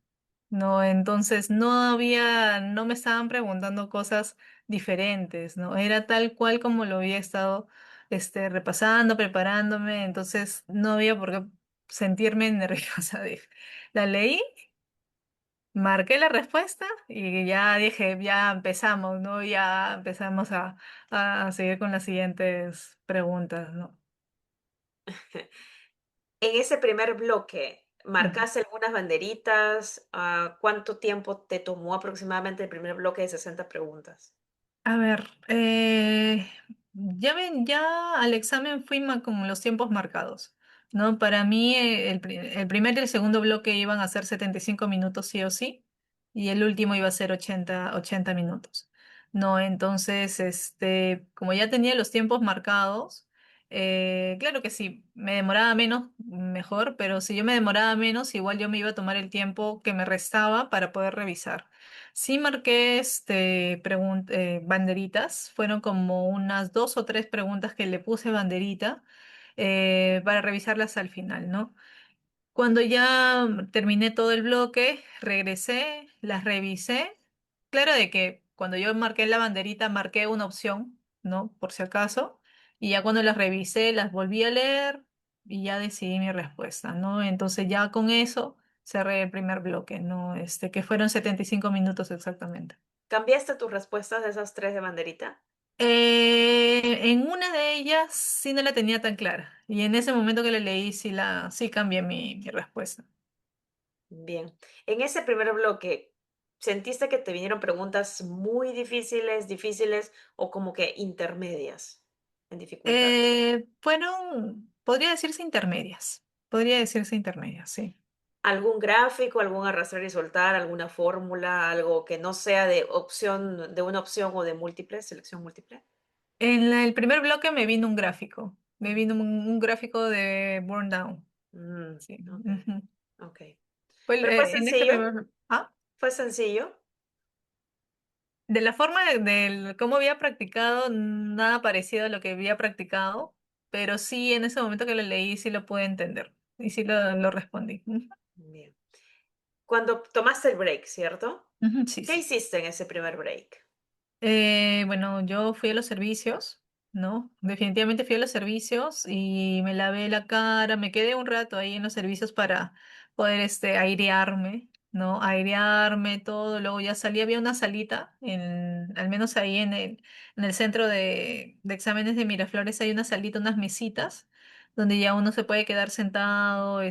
B: No, entonces no me estaban preguntando cosas diferentes, ¿no? Era tal cual como lo había estado, repasando, preparándome, entonces no había por qué sentirme nerviosa. La leí, marqué la respuesta y ya dije, ya empezamos, ¿no? Ya empezamos a seguir con las siguientes preguntas, ¿no?
A: En ese primer bloque,
B: Ujú.
A: ¿marcaste algunas banderitas? ¿Cuánto tiempo te tomó aproximadamente el primer bloque de 60 preguntas?
B: A ver, ya ven, ya al examen fui con los tiempos marcados, ¿no? Para mí el primer y el segundo bloque iban a ser 75 minutos sí o sí, y el último iba a ser 80 minutos, ¿no? Entonces, como ya tenía los tiempos marcados, claro que sí, me demoraba menos, mejor, pero si yo me demoraba menos, igual yo me iba a tomar el tiempo que me restaba para poder revisar. Sí marqué banderitas, fueron como unas dos o tres preguntas que le puse banderita para revisarlas al final, ¿no? Cuando ya terminé todo el bloque, regresé, las revisé. Claro de que cuando yo marqué la banderita, marqué una opción, ¿no? Por si acaso. Y ya cuando las revisé, las volví a leer y ya decidí mi respuesta, ¿no? Entonces ya con eso cerré el primer bloque, ¿no? Que fueron 75 minutos exactamente.
A: ¿Cambiaste tus respuestas de esas tres de banderita?
B: En una de ellas sí no la tenía tan clara. Y en ese momento que la leí, sí cambié mi respuesta.
A: Bien. En ese primer bloque, ¿sentiste que te vinieron preguntas muy difíciles o como que intermedias en dificultad?
B: Podría decirse intermedias. Podría decirse intermedias, sí.
A: ¿Algún gráfico, algún arrastrar y soltar, alguna fórmula, algo que no sea de opción, de una opción o de múltiple, selección múltiple?
B: En el primer bloque me vino un gráfico. Me vino un gráfico de burn down.
A: Mm,
B: Sí.
A: ok,
B: Ujú.
A: ok. ¿Pero fue
B: En ese
A: sencillo?
B: primer... Ah,
A: ¿Fue sencillo?
B: de la forma cómo había practicado, nada parecido a lo que había practicado, pero sí en ese momento que lo leí, sí lo pude entender. Y sí lo respondí. Ujú.
A: Bien. Cuando tomaste el break, ¿cierto?
B: Ujú, sí,
A: ¿Qué
B: sí.
A: hiciste en ese primer break?
B: Bueno, yo fui a los servicios, ¿no? Definitivamente fui a los servicios y me lavé la cara, me quedé un rato ahí en los servicios para poder airearme, ¿no? Airearme todo, luego ya salí, había una salita, al menos ahí en el centro de exámenes de Miraflores hay una salita, unas mesitas, donde ya uno se puede quedar sentado,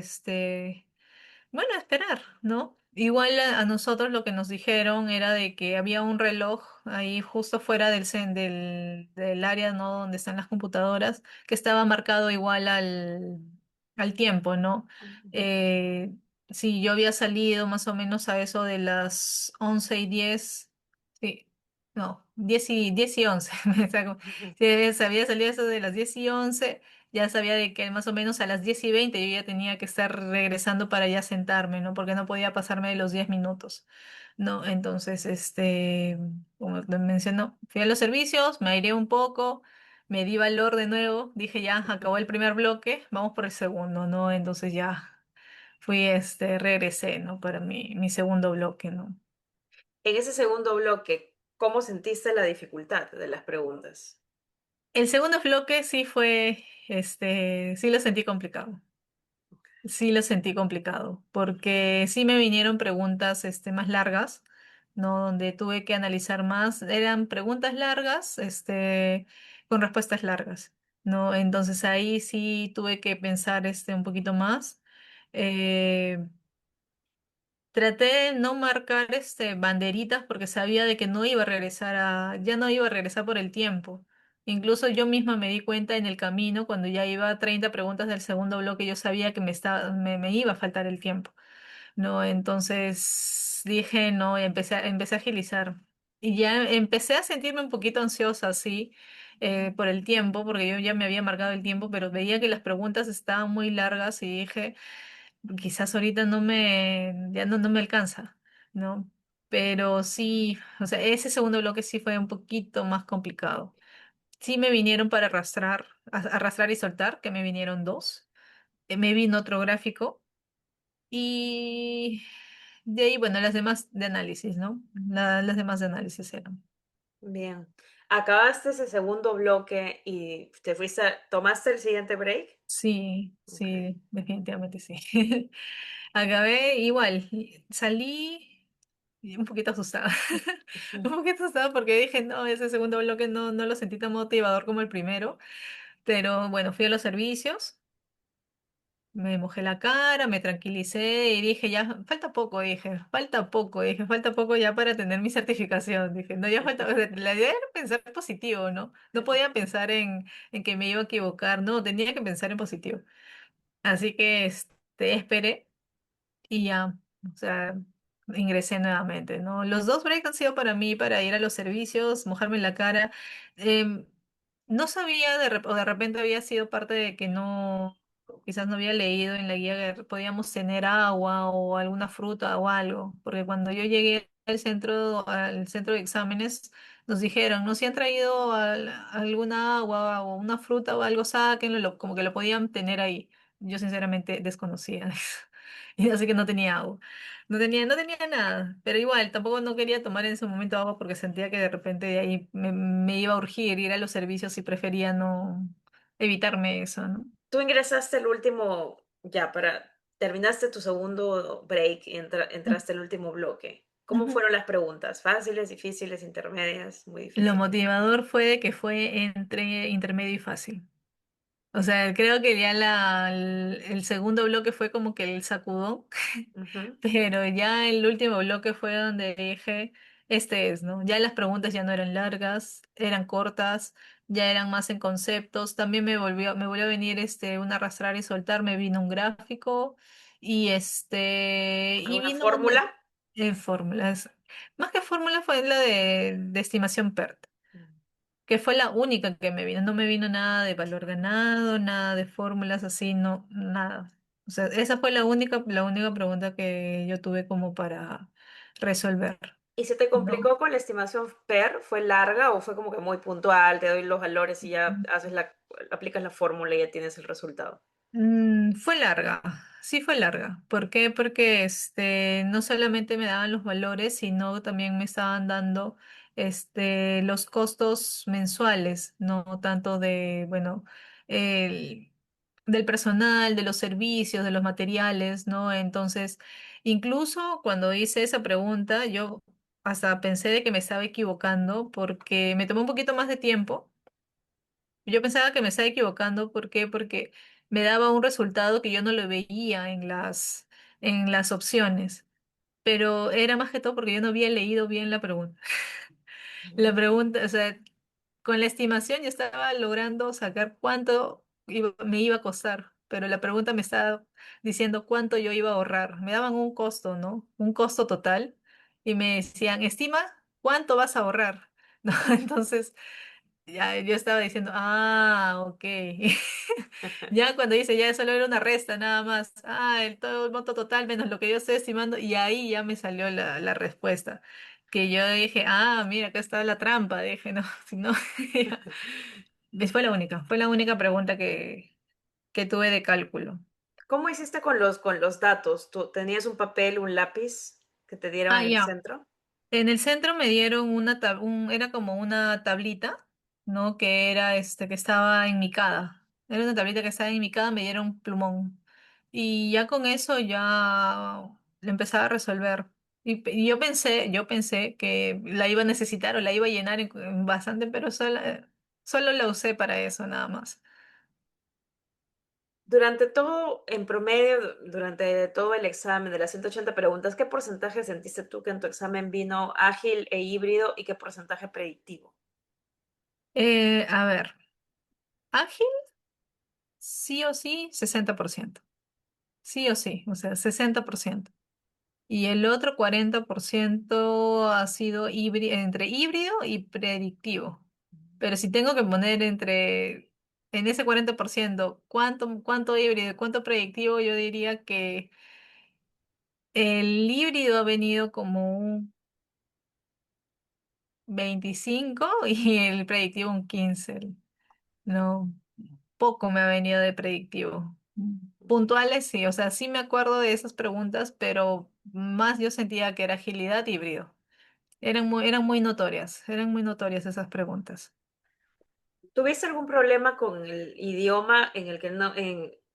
B: bueno, esperar, ¿no? Igual a nosotros lo que nos dijeron era de que había un reloj ahí justo fuera del área, ¿no? Donde están las computadoras, que estaba marcado igual al tiempo, ¿no?
A: Ujú.
B: Eh, sí, yo había salido más o menos a eso de las 11:10, sí, no, 10:11, me saco. Sí, había salido eso de las 10:11. Ya sabía de que más o menos a las 10:20 yo ya tenía que estar regresando para ya sentarme, ¿no? Porque no podía pasarme de los 10 minutos, ¿no? Entonces, como te mencionó, fui a los servicios, me airé un poco, me di valor de nuevo, dije ya, acabó el primer bloque, vamos por el segundo, ¿no? Entonces ya regresé, ¿no? Para mi segundo bloque, ¿no?
A: En ese segundo bloque, ¿cómo sentiste la dificultad de las preguntas?
B: El segundo bloque sí sí lo sentí complicado. Sí lo sentí complicado, porque sí me vinieron preguntas más largas, ¿no? Donde tuve que analizar más. Eran preguntas largas, con respuestas largas, ¿no? Entonces ahí sí tuve que pensar un poquito más. Eh, Traté de no marcar banderitas porque sabía de que no iba a regresar ya no iba a regresar por el tiempo. Incluso yo misma me di cuenta en el camino, cuando ya iba a 30 preguntas del segundo bloque, yo sabía que me iba a faltar el tiempo, ¿no? Entonces dije, no, y empecé a agilizar. Y ya empecé a sentirme un poquito ansiosa, sí, por el tiempo, porque yo ya me había marcado el tiempo, pero veía que las preguntas estaban muy largas y dije, quizás ahorita ya no me alcanza, ¿no? Pero sí, o sea, ese segundo bloque sí fue un poquito más complicado. Sí me vinieron para arrastrar y soltar, que me vinieron dos. Me vino otro gráfico y de ahí, bueno, las demás de análisis, ¿no? Las demás de análisis eran.
A: Bien. Acabaste ese segundo bloque y te fuiste, ¿tomaste el siguiente break?
B: Sí,
A: Ok.
B: sí, definitivamente sí. Acabé igual, salí un poquito asustada.
A: Ujú.
B: Un poquito asustada porque dije, no, ese segundo bloque no lo sentí tan motivador como el primero. Pero bueno, fui a los servicios. Me mojé la cara, me tranquilicé y dije, ya, falta poco ya para tener mi certificación. Dije, no, ya falta, o sea, la idea era pensar positivo, ¿no? No podía pensar en que me iba a equivocar, no, tenía que pensar en positivo. Así que esperé y ya, o sea, ingresé nuevamente, ¿no? Los dos breaks han sido para mí, para ir a los servicios, mojarme la cara. Em, no sabía, o de repente había sido parte de que no, quizás no había leído en la guía que podíamos tener agua o alguna fruta o algo, porque cuando yo llegué al centro de exámenes, nos dijeron, no, si han traído alguna agua o una fruta o algo, sáquenlo, como que lo podían tener ahí. Yo sinceramente desconocía eso. Y así que no tenía agua. No tenía nada. Pero igual, tampoco no quería tomar en ese momento agua porque sentía que de repente de ahí me iba a urgir ir a los servicios y prefería no evitarme eso, ¿no?
A: Tú ingresaste el último, ya terminaste tu segundo break y entraste el último bloque. ¿Cómo
B: Ujú.
A: fueron las preguntas? ¿Fáciles, difíciles, intermedias, muy
B: Lo
A: difíciles?
B: motivador fue que fue entre intermedio y fácil. O sea, creo que ya el segundo bloque fue como que el sacudón.
A: Ujú.
B: Pero ya el último bloque fue donde dije, este es, ¿no? Ya las preguntas ya no eran largas, eran cortas, ya eran más en conceptos. También me volvió a venir un arrastrar y soltar, me vino un gráfico y
A: ¿Alguna
B: vino
A: fórmula?
B: fórmulas. Más que fórmula fue la de estimación PERT, que fue la única que me vino. No me vino nada de valor ganado, nada de fórmulas así, no, nada. O sea, esa fue la única pregunta que yo tuve como para resolver,
A: ¿Y se te
B: ¿no?
A: complicó con la estimación PER? ¿Fue larga o fue como que muy puntual? Te doy los valores y ya aplicas la fórmula y ya tienes el resultado.
B: Fue larga, sí fue larga. ¿Por qué? Porque no solamente me daban los valores, sino también me estaban dando los costos mensuales, no tanto bueno, el, del personal, de los servicios, de los materiales, ¿no? Entonces, incluso cuando hice esa pregunta, yo hasta pensé de que me estaba equivocando porque me tomó un poquito más de tiempo. Yo pensaba que me estaba equivocando, ¿por qué? Porque me daba un resultado que yo no lo veía en las opciones, pero era más que todo porque yo no había leído bien la pregunta. La
A: Mm.
B: pregunta, o sea, con la estimación yo estaba logrando sacar cuánto me iba a costar, pero la pregunta me estaba diciendo cuánto yo iba a ahorrar. Me daban un costo, ¿no? Un costo total y me decían, estima cuánto vas a ahorrar. ¿No? Entonces, ya yo estaba diciendo, ok. Ya cuando dice, ya solo era una resta nada más. Todo el monto total menos lo que yo estoy estimando. Y ahí ya me salió la respuesta. Que yo dije, mira, acá está la trampa. Dije, no, si no. ya. Fue la única pregunta que tuve de cálculo.
A: ¿Cómo hiciste con los datos? ¿Tú tenías un papel, un lápiz que te dieron en el
B: Ya.
A: centro?
B: En el centro me dieron era como una tablita, ¿no? Que estaba enmicada. Era una tablita que estaba enmicada, me dieron un plumón. Y ya con eso ya le empezaba a resolver. Y yo pensé que la iba a necesitar o la iba a llenar en bastante, pero solo la usé para eso, nada más.
A: Durante todo, en promedio, durante todo el examen de las 180 preguntas, ¿qué porcentaje sentiste tú que en tu examen vino ágil e híbrido y qué porcentaje predictivo?
B: A ver, ágil, sí o sí, 60%. Sí o sí, o sea, 60%. Y el otro 40% ha sido entre híbrido y predictivo. Pero si tengo que poner en ese 40%, cuánto híbrido y cuánto predictivo, yo diría que el híbrido ha venido como un 25 y el predictivo un 15. No, poco me ha venido de predictivo. Puntuales sí, o sea, sí me acuerdo de esas preguntas, pero más yo sentía que era agilidad híbrido. Eran muy notorias esas preguntas.
A: ¿Tuviste algún problema con el idioma en el que no,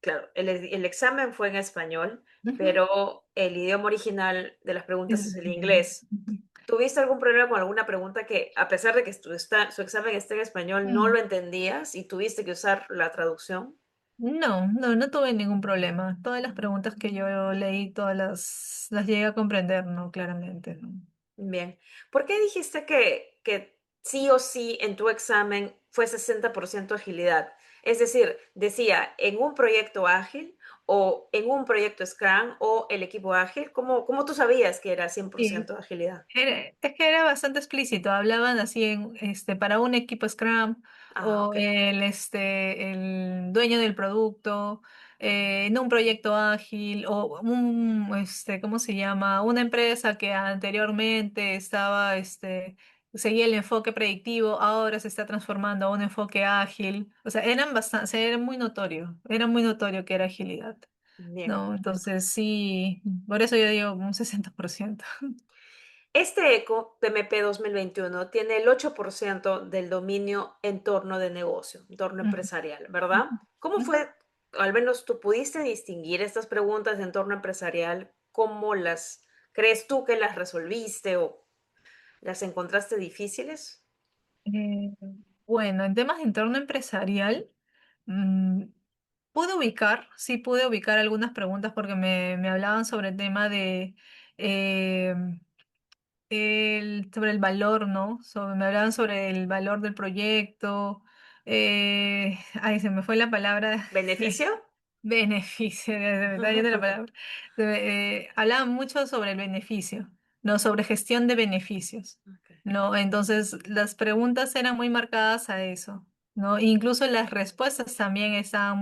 A: claro, el examen fue en español,
B: Ujú.
A: pero el idioma original de las preguntas es el inglés?
B: Ujú.
A: ¿Tuviste algún problema con alguna pregunta que, a pesar de que su examen está en español, no lo
B: Mm.
A: entendías y tuviste que usar la traducción?
B: No, no, no tuve ningún problema. Todas las preguntas que yo leí, todas las llegué a comprender, ¿no? Claramente, ¿no?
A: Bien. ¿Por qué dijiste que sí o sí en tu examen fue 60% agilidad? Es decir, decía en un proyecto ágil o en un proyecto Scrum o el equipo ágil. ¿Cómo tú sabías que era cien por
B: Sí.
A: ciento agilidad?
B: Es que era bastante explícito, hablaban así para un equipo Scrum
A: Ah,
B: o
A: ok.
B: el dueño del producto, en un proyecto ágil o ¿cómo se llama? Una empresa que anteriormente seguía el enfoque predictivo, ahora se está transformando a un enfoque ágil. O sea, era muy notorio que era agilidad,
A: Bien.
B: ¿no? Entonces sí, por eso yo digo un 60%.
A: Este ECO PMP 2021 tiene el 8% del dominio entorno de negocio, entorno
B: Ujú.
A: empresarial, ¿verdad? ¿Cómo
B: Ujú.
A: fue, al menos tú pudiste distinguir estas preguntas de entorno empresarial? ¿Cómo las crees tú que las resolviste o las encontraste difíciles?
B: Eh, bueno, en temas de entorno empresarial, mm, sí pude ubicar algunas preguntas porque me hablaban sobre el tema eh, sobre el valor, ¿no? Me hablaban sobre el valor del proyecto. Ay, se me fue la palabra.
A: ¿Beneficio?
B: Beneficio, se me está yendo la palabra. Hablaba mucho sobre el beneficio, no sobre gestión de beneficios,
A: Ok,
B: ¿no? Entonces, las preguntas eran muy marcadas a eso, ¿no? Incluso las respuestas también estaban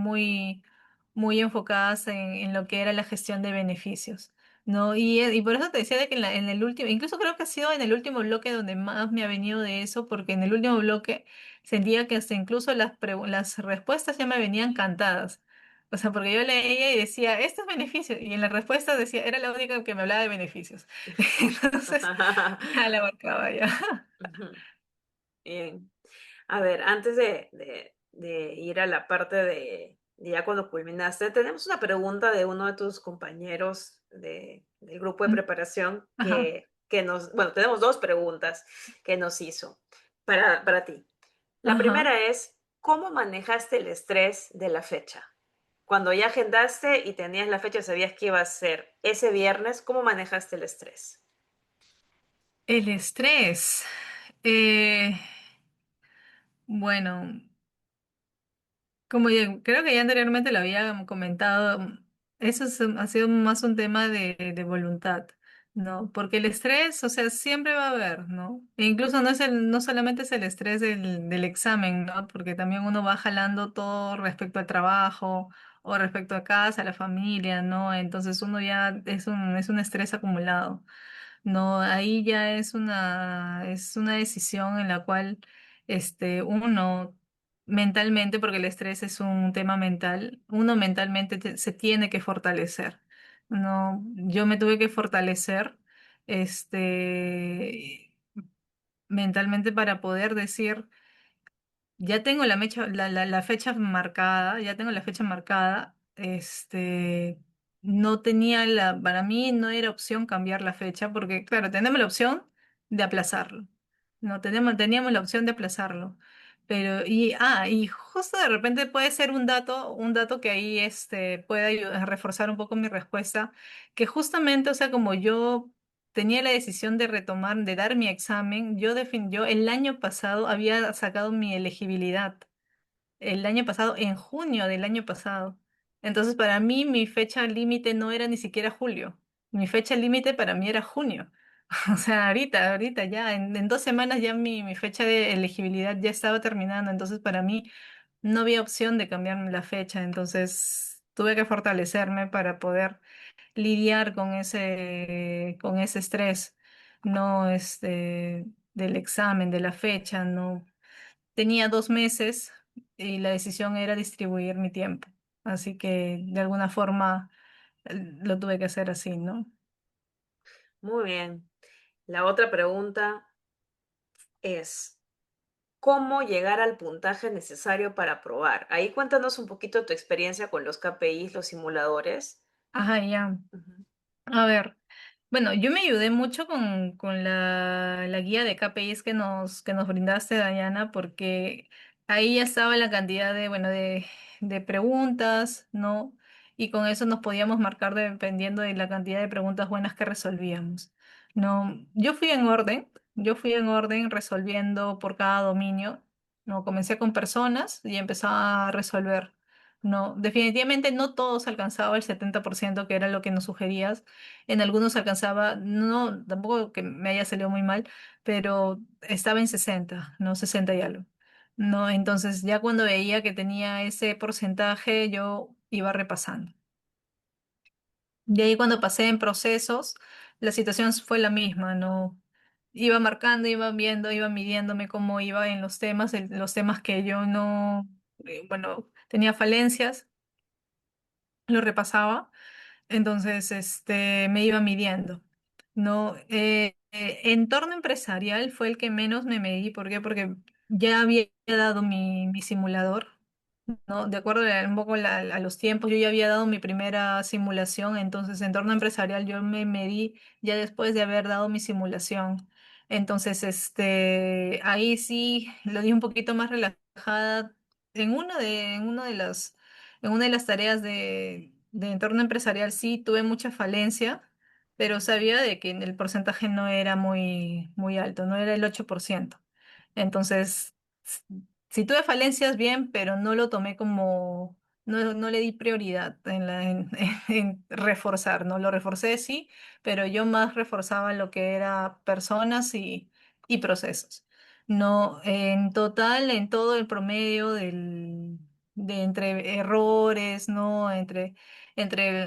B: muy enfocadas en lo que era la gestión de beneficios, ¿no? Y por eso te decía de que en el último, incluso creo que ha sido en el último bloque donde más me ha venido de eso, porque en el último bloque sentía que hasta incluso las respuestas ya me venían cantadas. O sea, porque yo leía y decía, estos beneficios, y en la respuesta decía, era la única que me hablaba de beneficios. Entonces, ya la abarcaba ya.
A: ujú, bien. A ver, antes de ir a la parte de ya cuando culminaste, tenemos una pregunta de uno de tus compañeros del grupo de preparación
B: Ajá.
A: bueno, tenemos dos preguntas que nos hizo para ti. La
B: Ajá.
A: primera es, ¿cómo manejaste el estrés de la fecha? Cuando ya agendaste y tenías la fecha, sabías que iba a ser ese viernes, ¿cómo manejaste el estrés?
B: El estrés. Eh, bueno. Como creo que ya anteriormente lo había comentado, ha sido más un tema de voluntad, ¿no? Porque el estrés, o sea, siempre va a haber, ¿no? E incluso no solamente es el estrés del examen, ¿no? Porque también uno va jalando todo respecto al trabajo o respecto a casa, a la familia, ¿no? Entonces uno ya es un estrés acumulado. No, ahí ya es una decisión en la cual uno mentalmente, porque el estrés es un tema mental, uno mentalmente se tiene que fortalecer. No, yo me tuve que fortalecer este, mentalmente para poder decir ya tengo la fecha marcada, ya tengo la fecha marcada. No tenía para mí no era opción cambiar la fecha, porque claro, tenemos la opción de aplazarlo. No teníamos la opción de aplazarlo. Y justo de repente puede ser un dato que ahí puede ayudar a reforzar un poco mi respuesta, que justamente, o sea, como yo tenía la decisión de retomar, de dar mi examen, yo el año pasado había sacado mi elegibilidad, el año pasado, en junio del año pasado. Entonces, para mí, mi fecha límite no era ni siquiera julio. Mi fecha límite para mí era junio. O sea, ahorita ya, en 2 semanas ya mi fecha de elegibilidad ya estaba terminando. Entonces, para mí no había opción de cambiarme la fecha. Entonces, tuve que fortalecerme para poder lidiar con ese estrés, no del examen, de la fecha, no. Tenía 2 meses y la decisión era distribuir mi tiempo. Así que de alguna forma lo tuve que hacer así, ¿no?
A: Muy bien. La otra pregunta es, ¿cómo llegar al puntaje necesario para aprobar? Ahí cuéntanos un poquito tu experiencia con los KPIs, los simuladores.
B: Ajá, ya.
A: Ujú.
B: A ver. Bueno, yo me ayudé mucho con la guía de KPIs que nos brindaste, Dayana, porque ahí ya estaba la cantidad bueno, de preguntas, ¿no? Y con eso nos podíamos marcar dependiendo de la cantidad de preguntas buenas que resolvíamos, ¿no? Yo fui en orden resolviendo por cada dominio, ¿no? Comencé con personas y empezaba a resolver. No, definitivamente no todos alcanzaba el 70% que era lo que nos sugerías, en algunos alcanzaba, no, tampoco que me haya salido muy mal, pero estaba en 60, no 60 y algo. No, entonces ya cuando veía que tenía ese porcentaje, yo iba repasando. De ahí cuando pasé en procesos, la situación fue la misma, no iba marcando, iba viendo, iba midiéndome cómo iba en los temas, los temas que yo no, bueno, tenía falencias, lo repasaba. Entonces, me iba midiendo, ¿no? Entorno empresarial fue el que menos me medí. ¿Por qué? Porque ya había dado mi simulador, ¿no? De acuerdo un poco a los tiempos, yo ya había dado mi primera simulación, entonces entorno empresarial yo me medí ya después de haber dado mi simulación. Entonces, ahí sí lo di un poquito más relajada en una de las tareas de entorno empresarial sí tuve mucha falencia, pero sabía de que el porcentaje no era muy alto, no era el 8%. Entonces, si tuve falencias, bien, pero no lo tomé como, no le di prioridad en reforzar, ¿no? Lo reforcé, sí, pero yo más reforzaba lo que era personas y procesos. No, en total, en todo el promedio de entre errores, ¿no? Entre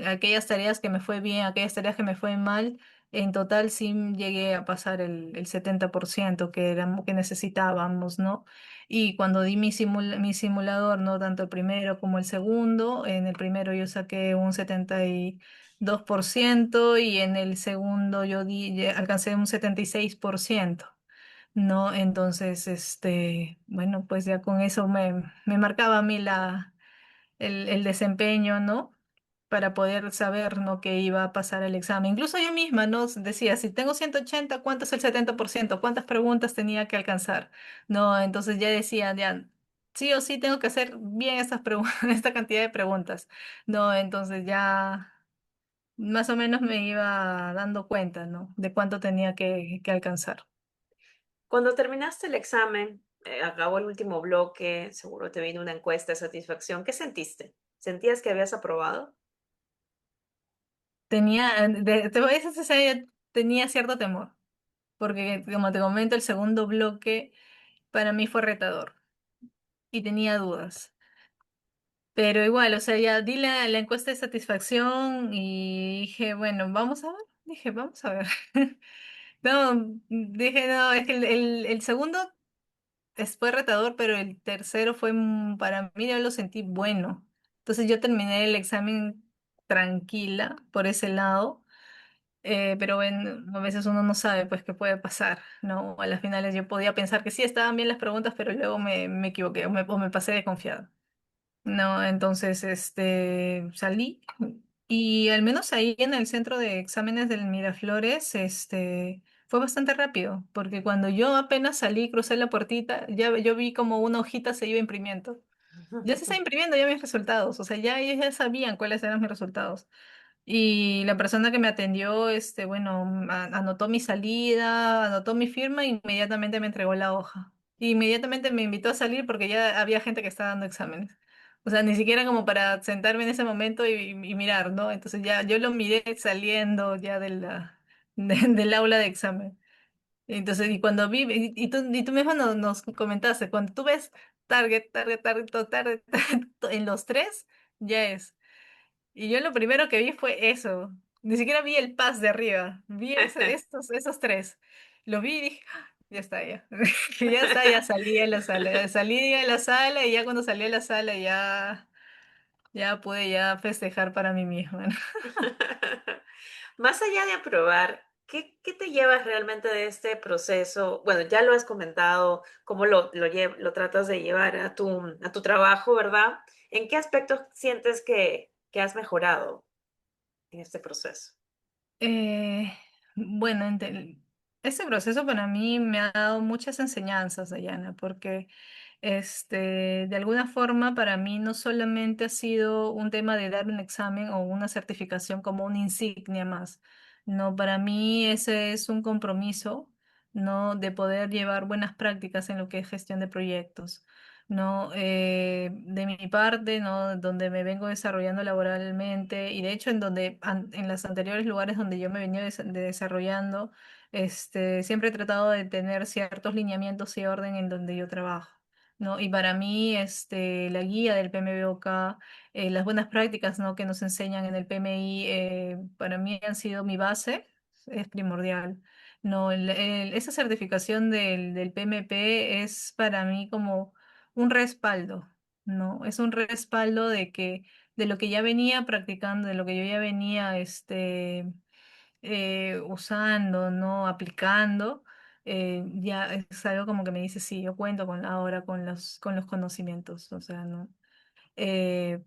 B: aquellas tareas que me fue bien, aquellas tareas que me fue mal, en total sí llegué a pasar el 70% que necesitábamos, ¿no? Y cuando di mi simulador, no tanto el primero como el segundo, en el primero yo saqué un 72% y en el segundo alcancé un 76%. ¿No? Entonces, bueno, pues ya con eso me marcaba a mí el desempeño, ¿no? Para poder saber, ¿no? Que iba a pasar el examen. Incluso yo misma, ¿no? Decía, si tengo 180, ¿cuánto es el 70%? ¿Cuántas preguntas tenía que alcanzar? ¿No? Entonces ya decía, ya, sí o sí tengo que hacer bien estas preguntas, esta cantidad de preguntas, ¿no? Entonces ya más o menos me iba dando cuenta, ¿no? De cuánto tenía que alcanzar.
A: Cuando terminaste el examen, acabó el último bloque, seguro te vino una encuesta de satisfacción. ¿Qué sentiste? ¿Sentías que habías aprobado?
B: Te voy a ser sincera, tenía cierto temor, porque como te comento, el segundo bloque para mí fue retador y tenía dudas. Pero igual, o sea, ya di la encuesta de satisfacción y dije, bueno, vamos a ver. Dije, vamos a ver. No, dije, no, es que el segundo fue retador, pero el tercero fue, para mí, yo lo sentí bueno. Entonces yo terminé el examen tranquila por ese lado. Pero bueno, a veces uno no sabe pues qué puede pasar, ¿no? A las finales yo podía pensar que sí estaban bien las preguntas, pero luego me equivoqué o me pasé de confiado, ¿no? Entonces, salí y al menos ahí en el centro de exámenes del Miraflores, fue bastante rápido, porque cuando yo apenas salí, crucé la puertita, ya yo vi como una hojita se iba imprimiendo. Ya se está imprimiendo ya mis resultados, o sea, ya ellos ya sabían cuáles eran mis resultados. Y la persona que me atendió, bueno, anotó mi salida, anotó mi firma e inmediatamente me entregó la hoja. Inmediatamente me invitó a salir porque ya había gente que estaba dando exámenes. O sea, ni siquiera como para sentarme en ese momento y mirar, ¿no? Entonces ya yo lo miré saliendo ya del aula de examen. Entonces, y cuando vi, y tú mismo nos comentaste, cuando tú ves target, en los tres, ya es. Y yo lo primero que vi fue eso. Ni siquiera vi el pass de arriba. Vi esos tres. Lo vi y dije, "Ah, ya está, ya. Ya está, ya salí de la sala. Ya salí de la sala y ya cuando salí de la sala ya pude ya festejar para mí misma, ¿no?
A: Más allá de aprobar, ¿qué te llevas realmente de este proceso? Bueno, ya lo has comentado, cómo lo tratas de llevar a tu trabajo, ¿verdad? ¿En qué aspectos sientes que has mejorado en este proceso?
B: Eh, bueno, este proceso para mí me ha dado muchas enseñanzas, Dayana, porque de alguna forma para mí no solamente ha sido un tema de dar un examen o una certificación como una insignia más, no, para mí ese es un compromiso, ¿no? De poder llevar buenas prácticas en lo que es gestión de proyectos. No, de mi parte, ¿no? Donde me vengo desarrollando laboralmente y de hecho en en los anteriores lugares donde yo me venía desarrollando, siempre he tratado de tener ciertos lineamientos y orden en donde yo trabajo. ¿No? Y para mí, la guía del PMBOK, las buenas prácticas, ¿no? Que nos enseñan en el PMI, para mí han sido mi base, es primordial. No, esa certificación del PMP es para mí como un respaldo, ¿no? Es un respaldo de lo que ya venía practicando, de lo que yo ya venía, usando, ¿no? Aplicando, ya es algo como que me dice, sí, yo cuento ahora con los conocimientos, o sea, ¿no? Eh,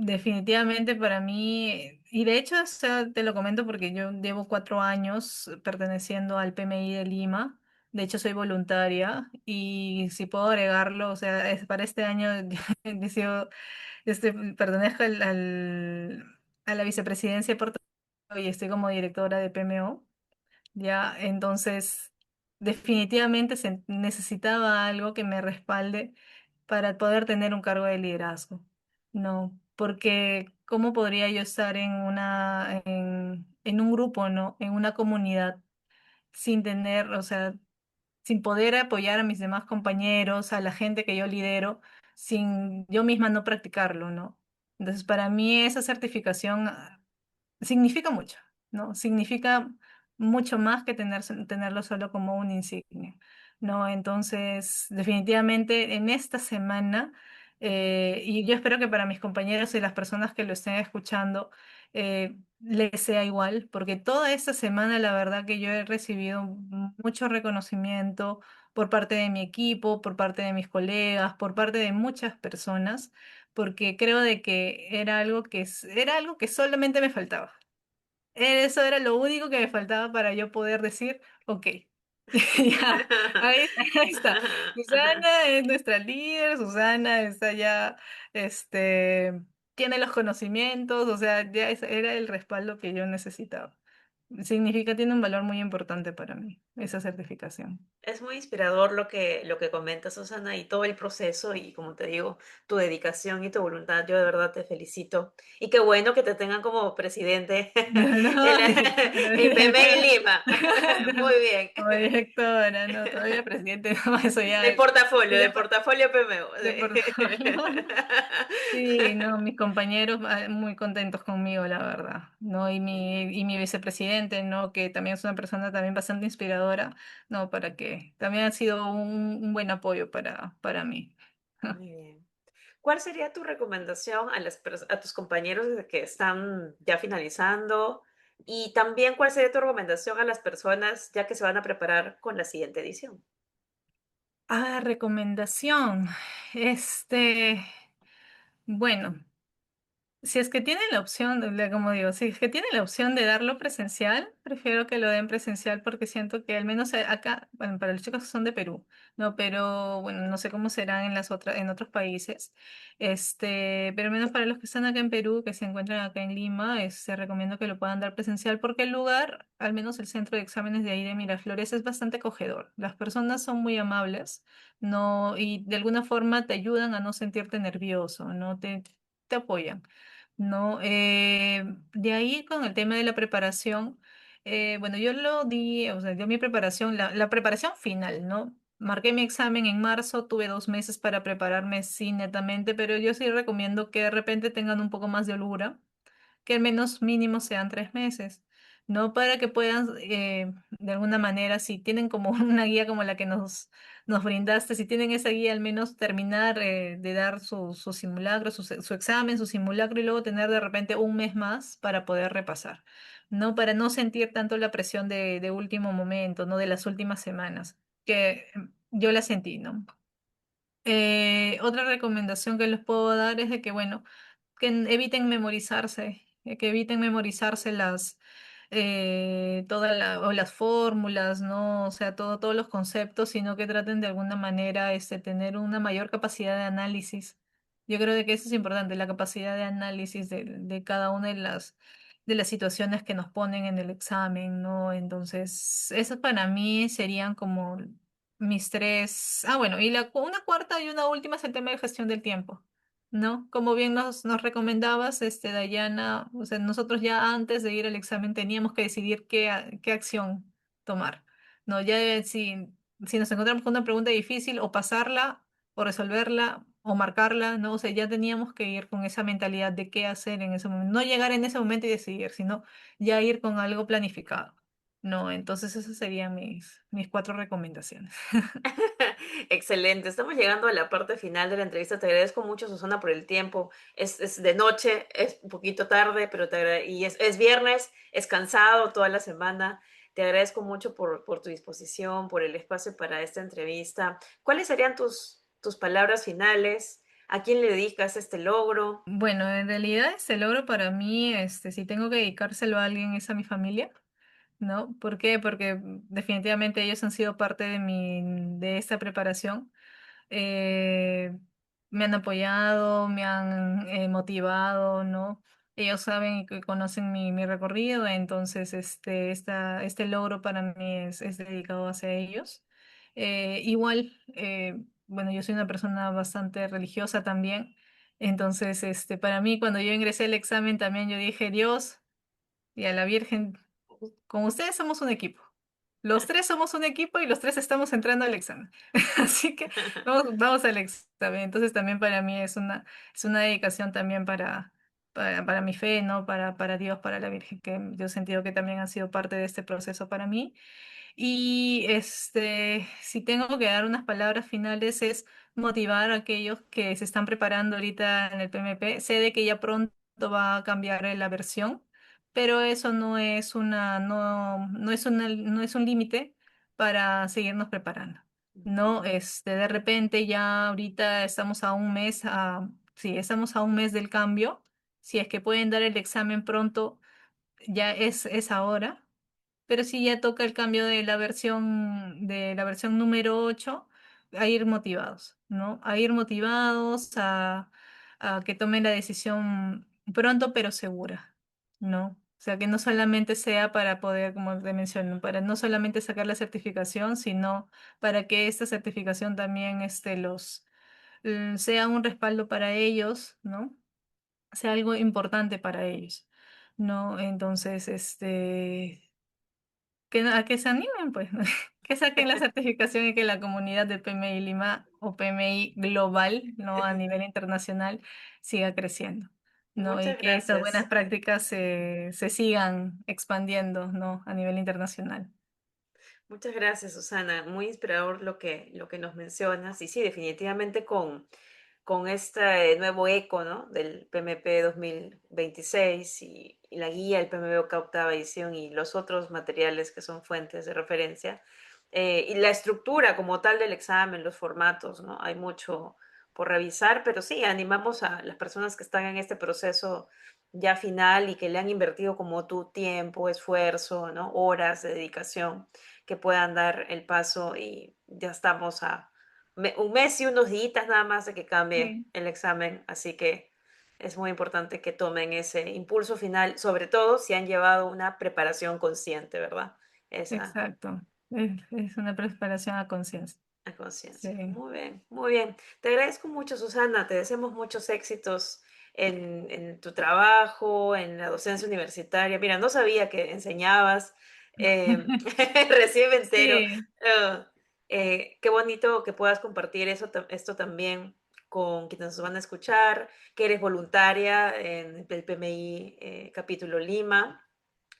B: Definitivamente para mí, y de hecho, o sea, te lo comento porque yo llevo 4 años perteneciendo al PMI de Lima. De hecho, soy voluntaria y si puedo agregarlo, o sea, para este año he sido, pertenezco a la vicepresidencia de Puerto Rico y estoy como directora de PMO. Ya, entonces, definitivamente se necesitaba algo que me respalde para poder tener un cargo de liderazgo. No, porque ¿cómo podría yo estar en un grupo, ¿no? En una comunidad sin tener, o sea, sin poder apoyar a mis demás compañeros, a la gente que yo lidero, sin yo misma no practicarlo, ¿no? Entonces, para mí esa certificación significa mucho, ¿no? Significa mucho más que tenerlo solo como una insignia, ¿no? Entonces, definitivamente en esta semana, y yo espero que para mis compañeros y las personas que lo estén escuchando, les sea igual, porque toda esta semana la verdad que yo he recibido mucho reconocimiento por parte de mi equipo, por parte de mis colegas, por parte de muchas personas porque creo de que era algo que solamente me faltaba. Eso era lo único que me faltaba para yo poder decir, ok, ya, ahí está. Susana es nuestra líder, Susana está ya, tiene los conocimientos, o sea, ya era el respaldo que yo necesitaba. Significa, tiene un valor muy importante para mí, esa certificación.
A: Es muy inspirador lo que comentas, Susana, y todo el proceso y como te digo, tu dedicación y tu voluntad. Yo de verdad te felicito. Y qué bueno que te tengan como presidente
B: No,
A: en, en PMI Lima. Muy bien.
B: como directora, no, todavía presidente, no, eso ya,
A: Del
B: ya
A: portafolio PMO.
B: de portafolio. Sí, no, mis compañeros muy contentos conmigo, la verdad, ¿no? Y mi vicepresidente, ¿no? Que también es una persona también bastante inspiradora, ¿no? Para que también ha sido un buen apoyo para mí.
A: Muy bien. ¿Cuál sería tu recomendación a a tus compañeros que están ya finalizando? Y también, ¿cuál sería tu recomendación a las personas ya que se van a preparar con la siguiente edición?
B: Recomendación. Este, bueno. Si es que tienen la opción, como digo, si es que tienen la opción de darlo presencial, prefiero que lo den presencial porque siento que al menos acá, bueno, para los chicos que son de Perú, no, pero bueno, no sé cómo serán en en otros países, pero al menos para los que están acá en Perú, que se encuentran acá en Lima, recomiendo que lo puedan dar presencial porque el lugar, al menos el centro de exámenes de ahí de Miraflores, es bastante acogedor. Las personas son muy amables, no, y de alguna forma te ayudan a no sentirte nervioso, no te apoyan. No, de ahí con el tema de la preparación, bueno, yo lo di, o sea, yo mi preparación, la preparación final, ¿no? Marqué mi examen en marzo, tuve 2 meses para prepararme, sí, netamente, pero yo sí recomiendo que de repente tengan un poco más de holgura, que al menos mínimo sean 3 meses, ¿no? Para que puedan, de alguna manera, si tienen como una guía como la que nos brindaste, si tienen esa guía, al menos terminar de dar su simulacro, su examen, su simulacro y luego tener de repente un mes más para poder repasar, ¿no? Para no sentir tanto la presión de último momento, ¿no? De las últimas semanas, que yo la sentí, ¿no? Otra recomendación que les puedo dar es de que, bueno, eviten memorizarse, que eviten memorizarse o las fórmulas, ¿no? O sea, todos los conceptos, sino que traten de alguna manera, tener una mayor capacidad de análisis. Yo creo de que eso es importante, la capacidad de análisis de cada una de las situaciones que nos ponen en el examen, ¿no? Entonces, esas para mí serían como mis tres. Ah, bueno, y una cuarta y una última es el tema de gestión del tiempo. ¿No? Como bien nos recomendabas, Dayana, o sea, nosotros ya antes de ir al examen teníamos que decidir qué acción tomar, ¿no? Ya si nos encontramos con una pregunta difícil, o pasarla, o resolverla, o marcarla, ¿no? O sea, ya teníamos que ir con esa mentalidad de qué hacer en ese momento. No llegar en ese momento y decidir, sino ya ir con algo planificado, ¿no? Entonces esas serían mis cuatro recomendaciones.
A: Excelente, estamos llegando a la parte final de la entrevista. Te agradezco mucho, Susana, por el tiempo. Es de noche, es un poquito tarde, pero y es viernes, es cansado toda la semana. Te agradezco mucho por tu disposición, por el espacio para esta entrevista. ¿Cuáles serían tus palabras finales? ¿A quién le dedicas este logro?
B: Bueno, en realidad este logro para mí, si tengo que dedicárselo a alguien, es a mi familia. ¿No? ¿Por qué? Porque definitivamente ellos han sido parte de esta preparación. Eh, Me han apoyado, me han motivado, ¿no? Ellos saben y que conocen mi recorrido, entonces este logro para mí es dedicado hacia ellos. Igual, bueno, yo soy una persona bastante religiosa también, entonces para mí cuando yo ingresé al examen también yo dije, Dios y a la Virgen, con ustedes somos un equipo. Los tres somos un equipo y los tres estamos entrando al examen. Así que vamos al examen. Entonces también para mí es una dedicación también para mi fe, ¿no? Para Dios, para la Virgen, que yo he sentido que también han sido parte de este proceso para mí. Y si tengo que dar unas palabras finales es motivar a aquellos que se están preparando ahorita en el PMP. Sé de que ya pronto va a cambiar la versión, pero eso no es un límite para seguirnos preparando. No, de repente ya ahorita estamos a un mes, sí, estamos a un mes del cambio. Si es que pueden dar el examen pronto, ya es ahora, pero sí ya toca el cambio de la versión número 8 a ir motivados, ¿no? A ir motivados, a que tomen la decisión pronto pero segura, ¿no? O sea, que no solamente sea para poder, como te menciono, para no solamente sacar la certificación, sino para que esta certificación también sea un respaldo para ellos, ¿no? Sea algo importante para ellos, ¿no? Entonces, a que se animen, pues, ¿no? Que saquen la certificación y que la comunidad de PMI Lima o PMI global, ¿no? A nivel internacional siga creciendo, ¿no? Y
A: Muchas
B: que estas buenas
A: gracias.
B: prácticas se sigan expandiendo, ¿no? A nivel internacional.
A: Muchas gracias, Susana. Muy inspirador lo que nos mencionas. Y sí, definitivamente con este nuevo eco, ¿no? Del PMP 2026 y la guía del PMP octava edición y los otros materiales que son fuentes de referencia. Y la estructura como tal del examen, los formatos, ¿no? Hay mucho por revisar, pero sí, animamos a las personas que están en este proceso ya final y que le han invertido como tú tiempo, esfuerzo, ¿no? Horas de dedicación, que puedan dar el paso y ya estamos a un mes y unos días nada más de que cambie
B: Sí,
A: el examen, así que es muy importante que tomen ese impulso final, sobre todo si han llevado una preparación consciente, ¿verdad? Esa
B: exacto. Es una preparación a conciencia.
A: a conciencia.
B: Sí.
A: Muy bien, muy bien. Te agradezco mucho, Susana. Te deseamos muchos éxitos en tu trabajo, en la docencia universitaria. Mira, no sabía que enseñabas. Recién me entero.
B: Sí,
A: Ah, qué bonito que puedas compartir eso, esto también con quienes nos van a escuchar, que eres voluntaria en el PMI Capítulo Lima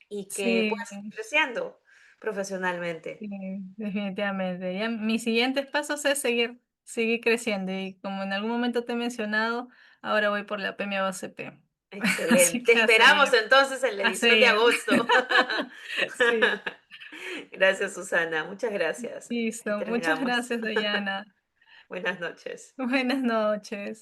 A: y que
B: sí,
A: puedas ir creciendo profesionalmente.
B: sí, definitivamente. Ya mis siguientes pasos es seguir creciendo y como en algún momento te he mencionado, ahora voy por la PMACP. Así
A: Excelente. Te
B: que
A: esperamos entonces en la
B: a
A: edición de
B: seguir.
A: agosto.
B: Sí,
A: Gracias, Susana. Muchas gracias. Ahí
B: listo. Muchas
A: terminamos.
B: gracias, Dayana.
A: Buenas noches.
B: Buenas noches.